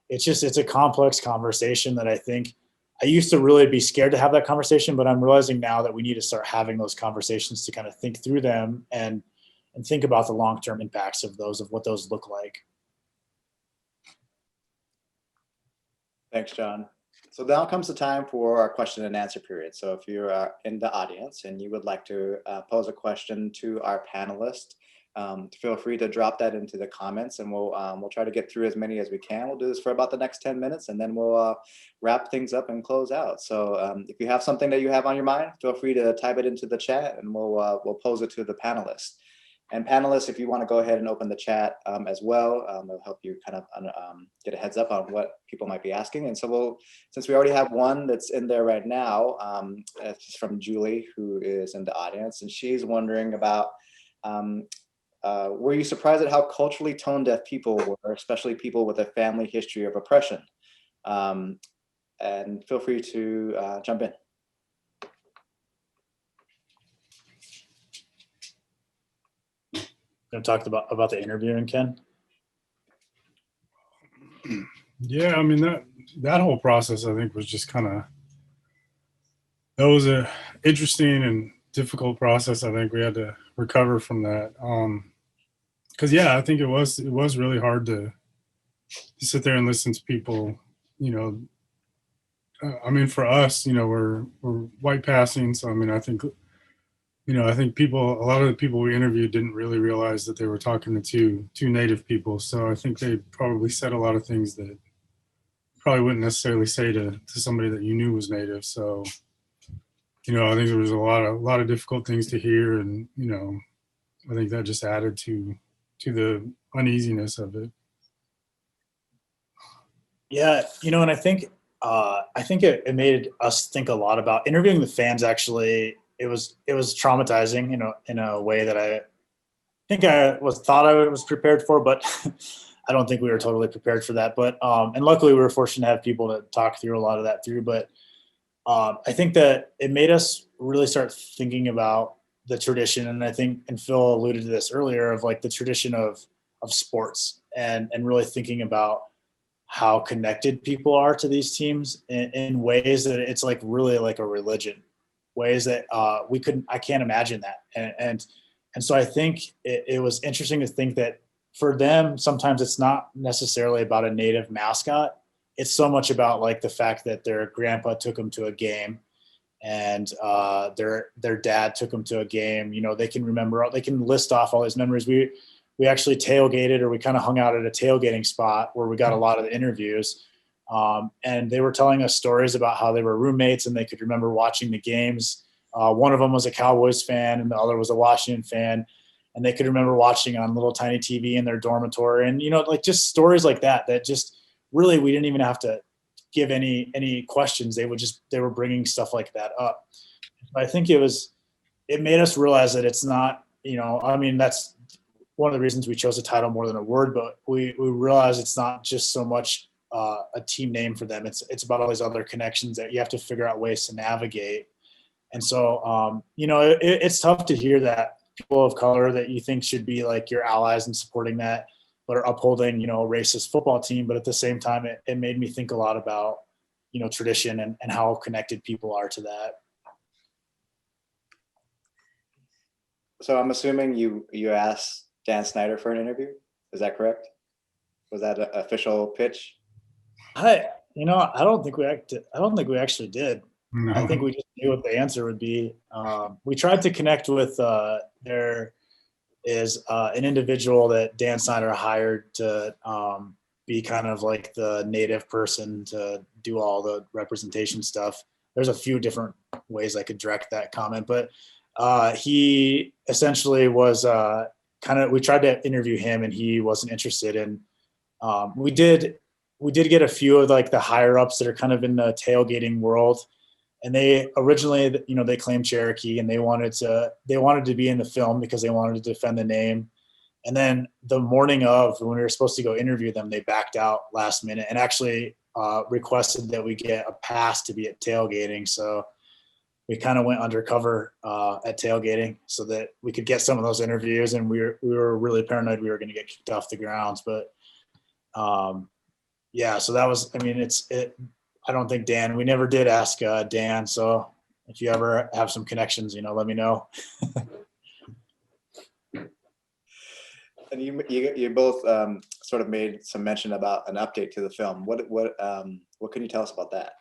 it's a complex conversation that I think I used to really be scared to have that conversation, but I'm realizing now that we need to start having those conversations to kind of think through them and think about the long-term impacts of what those look like. Thanks, John. So now comes the time for our question and answer period. So if you're in the audience and you would like to pose a question to our panelists, feel free to drop that into the comments, and we'll try to get through as many as we can. We'll do this for about the next 10 minutes, and then we'll wrap things up and close out. So if you have something that you have on your mind, feel free to type it into the chat, and we'll pose it to the panelists. And panelists, if you want to go ahead and open the chat as well, it'll help you kind of get a heads up on what people might be asking. And so since we already have one that's in there right now, it's from Julie, who is in the audience, and she's wondering about, were you surprised at how culturally tone deaf people were, especially people with a family history of oppression? And feel free to jump in. Gonna talk about the interviewing, Ken? Yeah, I mean that whole process I think was just that was a interesting and difficult process. I think we had to recover from that. Because yeah, I think it was really hard to sit there and listen to people, I mean, for us, we're white passing. So, I mean, I think a lot of the people we interviewed didn't really realize that they were talking to two native people. So I think they probably said a lot of things that probably wouldn't necessarily say to somebody that you knew was native. So, I think there was a lot of difficult things to hear. And, I think that just added to the uneasiness of it. Yeah, and I think it made us think a lot about interviewing the fans. Actually, it was traumatizing, in a way that I think I thought I was prepared for, but I don't think we were totally prepared for that. But and luckily we were fortunate to have people to talk through a lot of that through. But I think that it made us really start thinking about the tradition, and I think, and Phil alluded to this earlier, of like the tradition of sports, and really thinking about how connected people are to these teams in ways that it's like really like a religion, ways that I can't imagine that. And so I think it was interesting to think that for them, sometimes it's not necessarily about a native mascot. It's so much about like the fact that their grandpa took them to a game, and their dad took them to a game. They can list off all these memories. We actually tailgated, or we kind of hung out at a tailgating spot where we got a lot of the interviews. And they were telling us stories about how they were roommates and they could remember watching the games. One of them was a Cowboys fan and the other was a Washington fan. And they could remember watching on little tiny TV in their dormitory. And, like just stories like that just really, we didn't even have to give any questions. They were bringing stuff like that up. I think it made us realize that it's not, I mean, that's one of the reasons we chose a title more than a word, but we realize it's not just so much a team name for them. It's about all these other connections that you have to figure out ways to navigate. And so, it's tough to hear that people of color that you think should be like your allies and supporting that, but are upholding, a racist football team. But at the same time, it made me think a lot about, tradition and how connected people are to that. So I'm assuming you asked Dan Snyder for an interview. Is that correct? Was that an official pitch? I don't think we actually did. No. I think we just knew what the answer would be. We tried to connect with there is an individual that Dan Snyder hired to be kind of like the native person to do all the representation stuff. There's a few different ways I could direct that comment, but he essentially was we tried to interview him and he wasn't interested in. We did get a few of like the higher ups that are kind of in the tailgating world. And they originally, they claimed Cherokee and they wanted to be in the film because they wanted to defend the name. And then the morning of, when we were supposed to go interview them, they backed out last minute and actually requested that we get a pass to be at tailgating. So we kind of went undercover at tailgating so that we could get some of those interviews. And we were really paranoid we were going to get kicked off the grounds. But yeah, so that was, I don't think Dan, we never did ask Dan. So if you ever have some connections, let me know. And you both sort of made some mention about an update to the film. What can you tell us about that?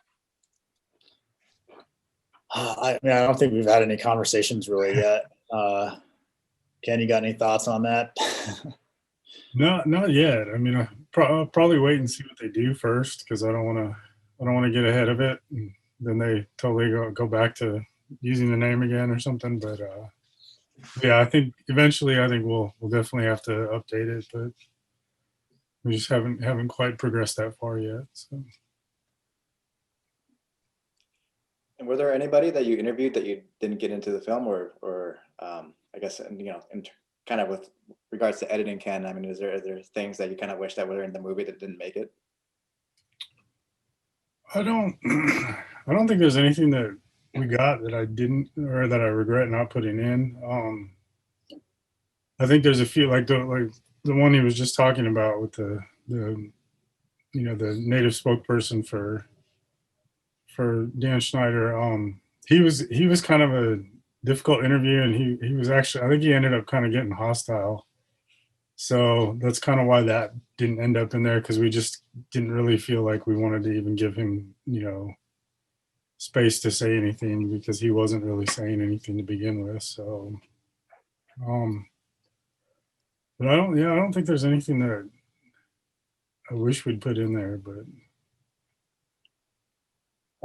I don't think we've had any conversations really yet. Ken, you got any thoughts on that? No, not yet. I mean, I'll probably wait and see what they do first because I don't want to get ahead of it. And then they totally go back to using the name again or something. But Yeah, I think eventually, I think we'll definitely have to update it, but we just haven't quite progressed that far yet. So. And were there anybody that you interviewed that you didn't get into the film, or I guess, kind of with regards to editing, Ken? I mean, are there things that you kind of wish that were in the movie that didn't make it? I don't I don't think there's anything that we got that I didn't or that I regret not putting in. I think there's a few like the one he was just talking about with the the native spokesperson for Dan Schneider. He was kind of a difficult interview, and he was actually, I think he ended up kind of getting hostile. So that's kind of why that didn't end up in there, because we just didn't really feel like we wanted to even give him, space to say anything, because he wasn't really saying anything to begin with. So, but I don't think there's anything that I wish we'd put in there, but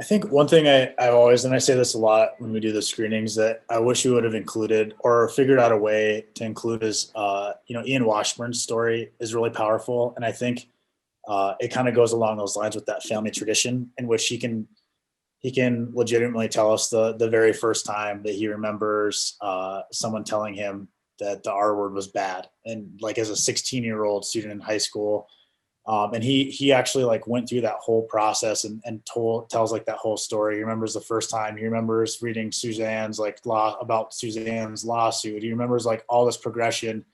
I think one thing I've always, and I say this a lot when we do the screenings, that I wish we would have included or figured out a way to include is, Ian Washburn's story is really powerful. And I think it kind of goes along those lines with that family tradition in which he can legitimately tell us the very first time that he remembers someone telling him that the R word was bad. And like as a 16-year-old student in high school, and he actually like went through that whole process and tells like that whole story. He remembers the first time. He remembers reading Suzanne's about Suzanne's lawsuit. He remembers like all this progression,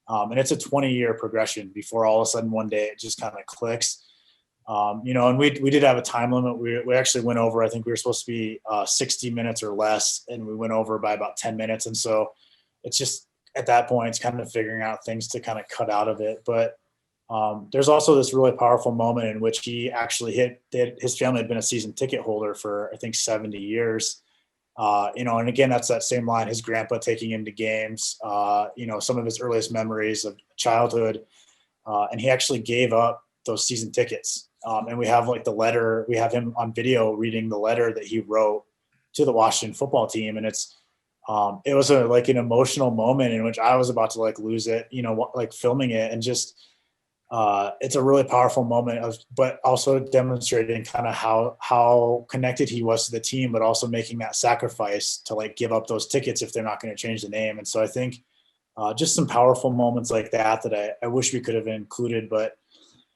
and it's a 20-year progression before all of a sudden one day it just kind of clicks. And we did have a time limit. We actually went over. I think we were supposed to be 60 minutes or less, and we went over by about 10 minutes. And so it's just at that point, it's kind of figuring out things to kind of cut out of it, but. There's also this really powerful moment in which he actually his family had been a season ticket holder for, I think, 70 years. And again, that's that same line, his grandpa taking him to games, some of his earliest memories of childhood. And he actually gave up those season tickets. And we have like the letter, we have him on video reading the letter that he wrote to the Washington football team. And it was an emotional moment in which I was about to like lose it, filming it, and just, it's a really powerful moment but also demonstrating kind of how connected he was to the team, but also making that sacrifice to like give up those tickets if they're not going to change the name. And so I think just some powerful moments like that I wish we could have included, but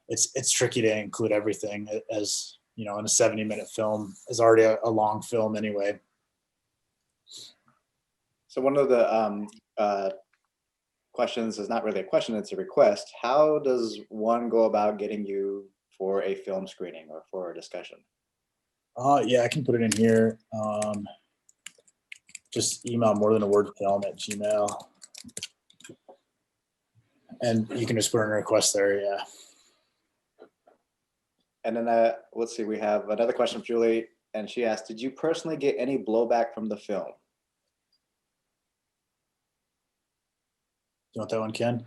it's tricky to include everything, as in a 70-minute film is already a long film anyway. So one of the questions is not really a question, it's a request. How does one go about getting you for a film screening or for a discussion? Yeah, I can put it in here. Just email morethanawordfilm@gmail. And you can just put in a request there, yeah. And then let's see, we have another question from Julie, and she asked, did you personally get any blowback from the film? You want that one, Ken?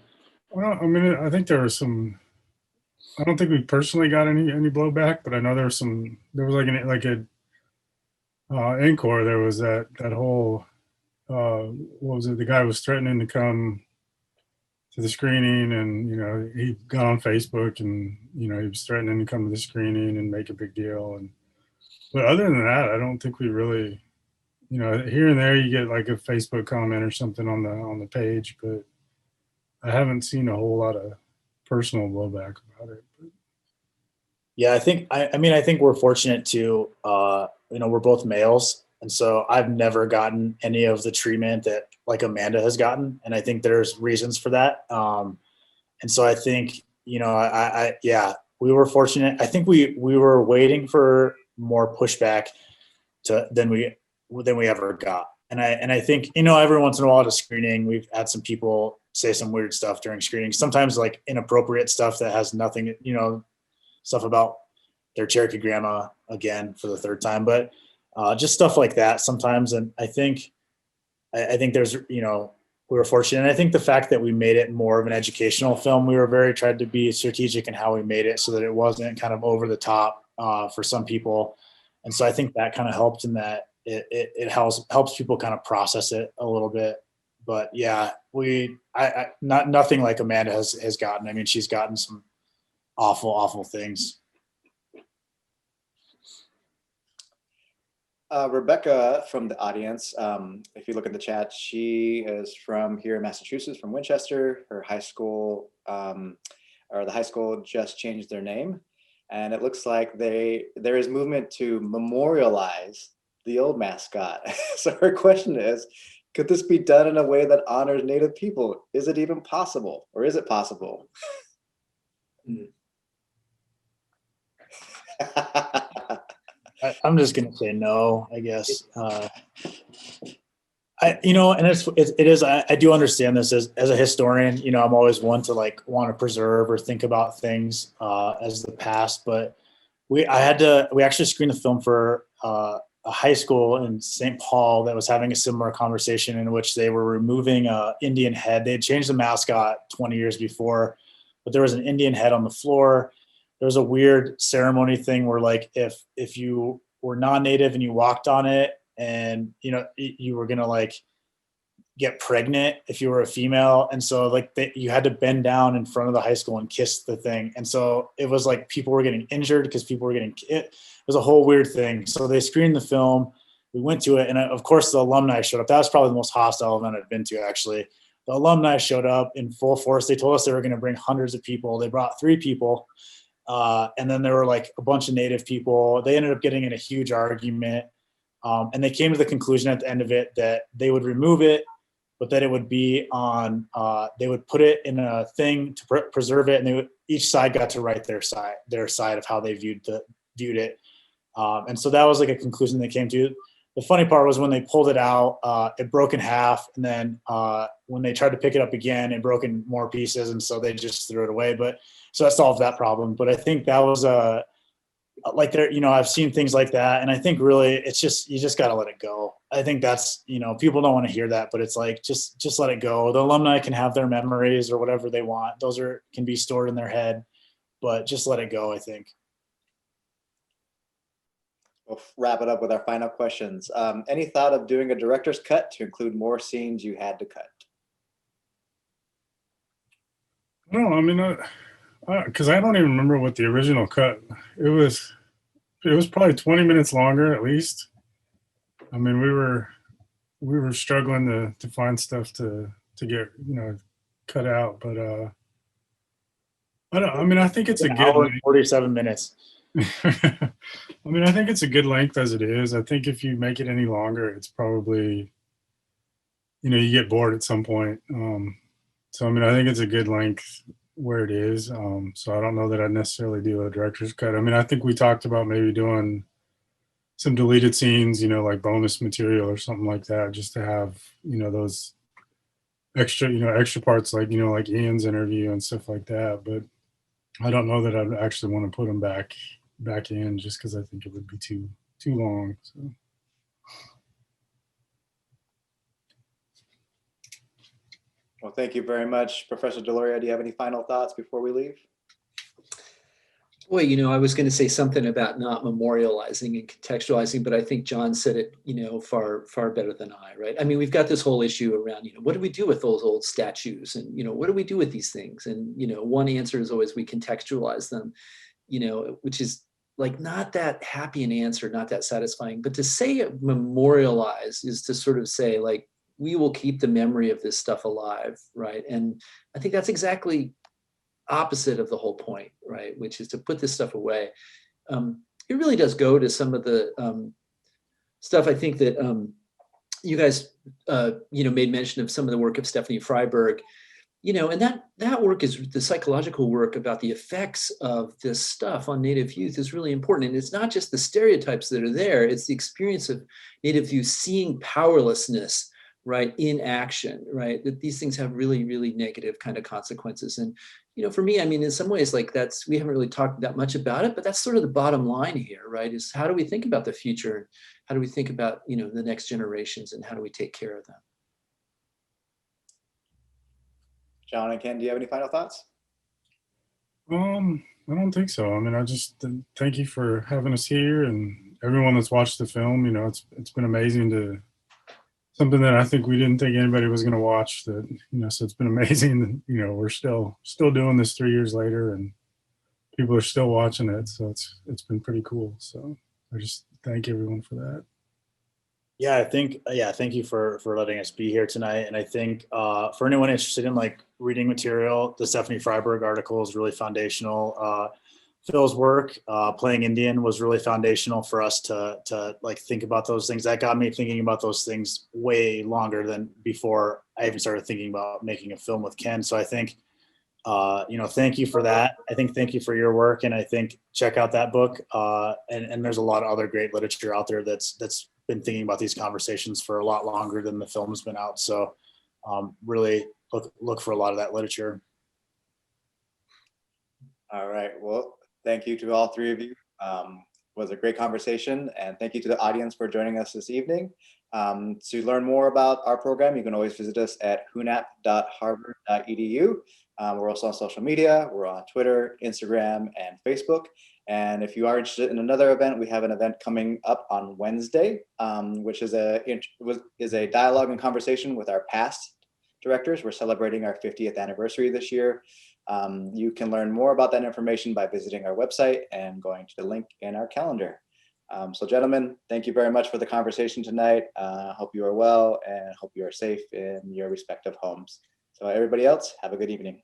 well, I mean, I think there was some. I don't think we personally got any blowback, but I know there was some. There was Encore. There was that whole. What was it? The guy was threatening to come to the screening, and he got on Facebook, and he was threatening to come to the screening and make a big deal. But other than that, I don't think we really. Here and there you get like a Facebook comment or something on the page, but I haven't seen a whole lot of personal blowback about it. But. Yeah, I think we're fortunate to, we're both males. And so I've never gotten any of the treatment that like Amanda has gotten. And I think there's reasons for that. And so I think, we were fortunate. I think we were waiting for more pushback than we ever got. And I think, every once in a while at a screening, we've had some people say some weird stuff during screenings, sometimes like inappropriate stuff that has nothing, stuff about their Cherokee grandma again for the third time, but just stuff like that sometimes. And I think there's, we were fortunate. And I think the fact that we made it more of an educational film, we were tried to be strategic in how we made it so that it wasn't kind of over the top for some people. And so I think that kind of helped in that it helps people kind of process it a little bit but yeah, nothing like Amanda has gotten. I mean, she's gotten some awful things. Rebecca from the audience, if you look at the chat, she is from here in Massachusetts, from Winchester. Her high school, or the high school just changed their name. And it looks like there is movement to memorialize the old mascot. So her question is, could this be done in a way that honors Native people? Is it even possible, or is it possible? I'm just gonna say no, I guess. And it is. I do understand this as a historian. You know, I'm always one to like want to preserve or think about things as the past. But we actually screened the film for a high school in St. Paul that was having a similar conversation in which they were removing a Indian head. They had changed the mascot 20 years before, but there was an Indian head on the floor. There was a weird ceremony thing where like if you were non-native and you walked on it, and you were gonna like get pregnant if you were a female, and so like you had to bend down in front of the high school and kiss the thing, and so it was like people were getting injured because people were getting it was a whole weird thing. So they screened the film, we went to it, and of course the alumni showed up. That was probably the most hostile event I've been to, actually. The alumni showed up in full force. They told us they were going to bring hundreds of people. They brought 3 people, and then there were like a bunch of Native people. They ended up getting in a huge argument. And they came to the conclusion at the end of it that they would remove it, but that it would be on, they would put it in a thing to preserve it, and each side got to write their side of how they viewed it. And so that was like a conclusion they came to. The funny part was when they pulled it out, it broke in half, and then when they tried to pick it up again, it broke in more pieces, and so they just threw it away. But so that solved that problem. But I think that was like there, I've seen things like that, and I think really it's just, you just got to let it go. I think that's, people don't want to hear that, but it's like, just let it go. The alumni can have their memories or whatever they want. Those can be stored in their head, but just let it go, I think. We'll wrap it up with our final questions. Any thought of doing a director's cut to include more scenes you had to cut? No, I mean, because I don't even remember what the original cut. It was probably 20 minutes longer at least. I mean, we were struggling to find stuff to get cut out, but I think it's a good hour and 47 minutes. I mean, I think it's a good length as it is. I think if you make it any longer, it's probably you get bored at some point. So I mean, I think it's a good length where it is. So I don't know that I'd necessarily do a director's cut. I mean, I think we talked about maybe doing some deleted scenes, like bonus material or something like that, just to have, those extra parts, like, like Ian's interview and stuff like that. But I don't know that I'd actually want to put them back in, just because I think it would be too long. So. Well, thank you very much, Professor Deloria. Do you have any final thoughts before we leave? Boy, I was going to say something about not memorializing and contextualizing, but I think John said it, far better than I, right? I mean, we've got this whole issue around, what do we do with those old statues? And, what do we do with these things? And, one answer is always we contextualize them, which is like not that happy an answer, not that satisfying. But to say memorialize is to sort of say, like, we will keep the memory of this stuff alive, right? And I think that's exactly opposite of the whole point, right? Which is to put this stuff away. It really does go to some of the stuff I think that you guys, made mention of some of the work of Stephanie Freiberg, and that work is the psychological work about the effects of this stuff on Native youth is really important. And it's not just the stereotypes that are there, it's the experience of Native youth seeing powerlessness, right, in action, right? That these things have really, really negative kind of consequences. And, for me, I mean, in some ways, like we haven't really talked that much about it, but that's sort of the bottom line here, right? Is how do we think about the future? How do we think about, the next generations, and how do we take care of them? John and Ken, do you have any final thoughts? I don't think so. I mean, I just thank you for having us here, and everyone that's watched the film. It's been amazing to something that I think we didn't think anybody was going to watch. That, you know, so it's been amazing. You know, we're still doing this 3 years later, and people are still watching it. So it's been pretty cool. So I just thank everyone for that. Yeah, I think, yeah, thank you for letting us be here tonight. And I think for anyone interested in like reading material, the Stephanie Freiberg article is really foundational. Phil's work, playing Indian, was really foundational for us to like think about those things. That got me thinking about those things way longer than before I even started thinking about making a film with Ken. So I think, you know, thank you for that. I think thank you for your work, and I think check out that book. And there's a lot of other great literature out there that's been thinking about these conversations for a lot longer than the film's been out. So really look for a lot of that literature. All right. Well, thank you to all three of you. It was a great conversation, and thank you to the audience for joining us this evening. To learn more about our program, you can always visit us at hunap.harvard.edu. We're also on social media. We're on Twitter, Instagram, and Facebook. And if you are interested in another event, we have an event coming up on Wednesday, which is a dialogue and conversation with our past directors. We're celebrating our 50th anniversary this year. You can learn more about that information by visiting our website and going to the link in our calendar. So gentlemen, thank you very much for the conversation tonight. Hope you are well and hope you are safe in your respective homes. So everybody else, have a good evening.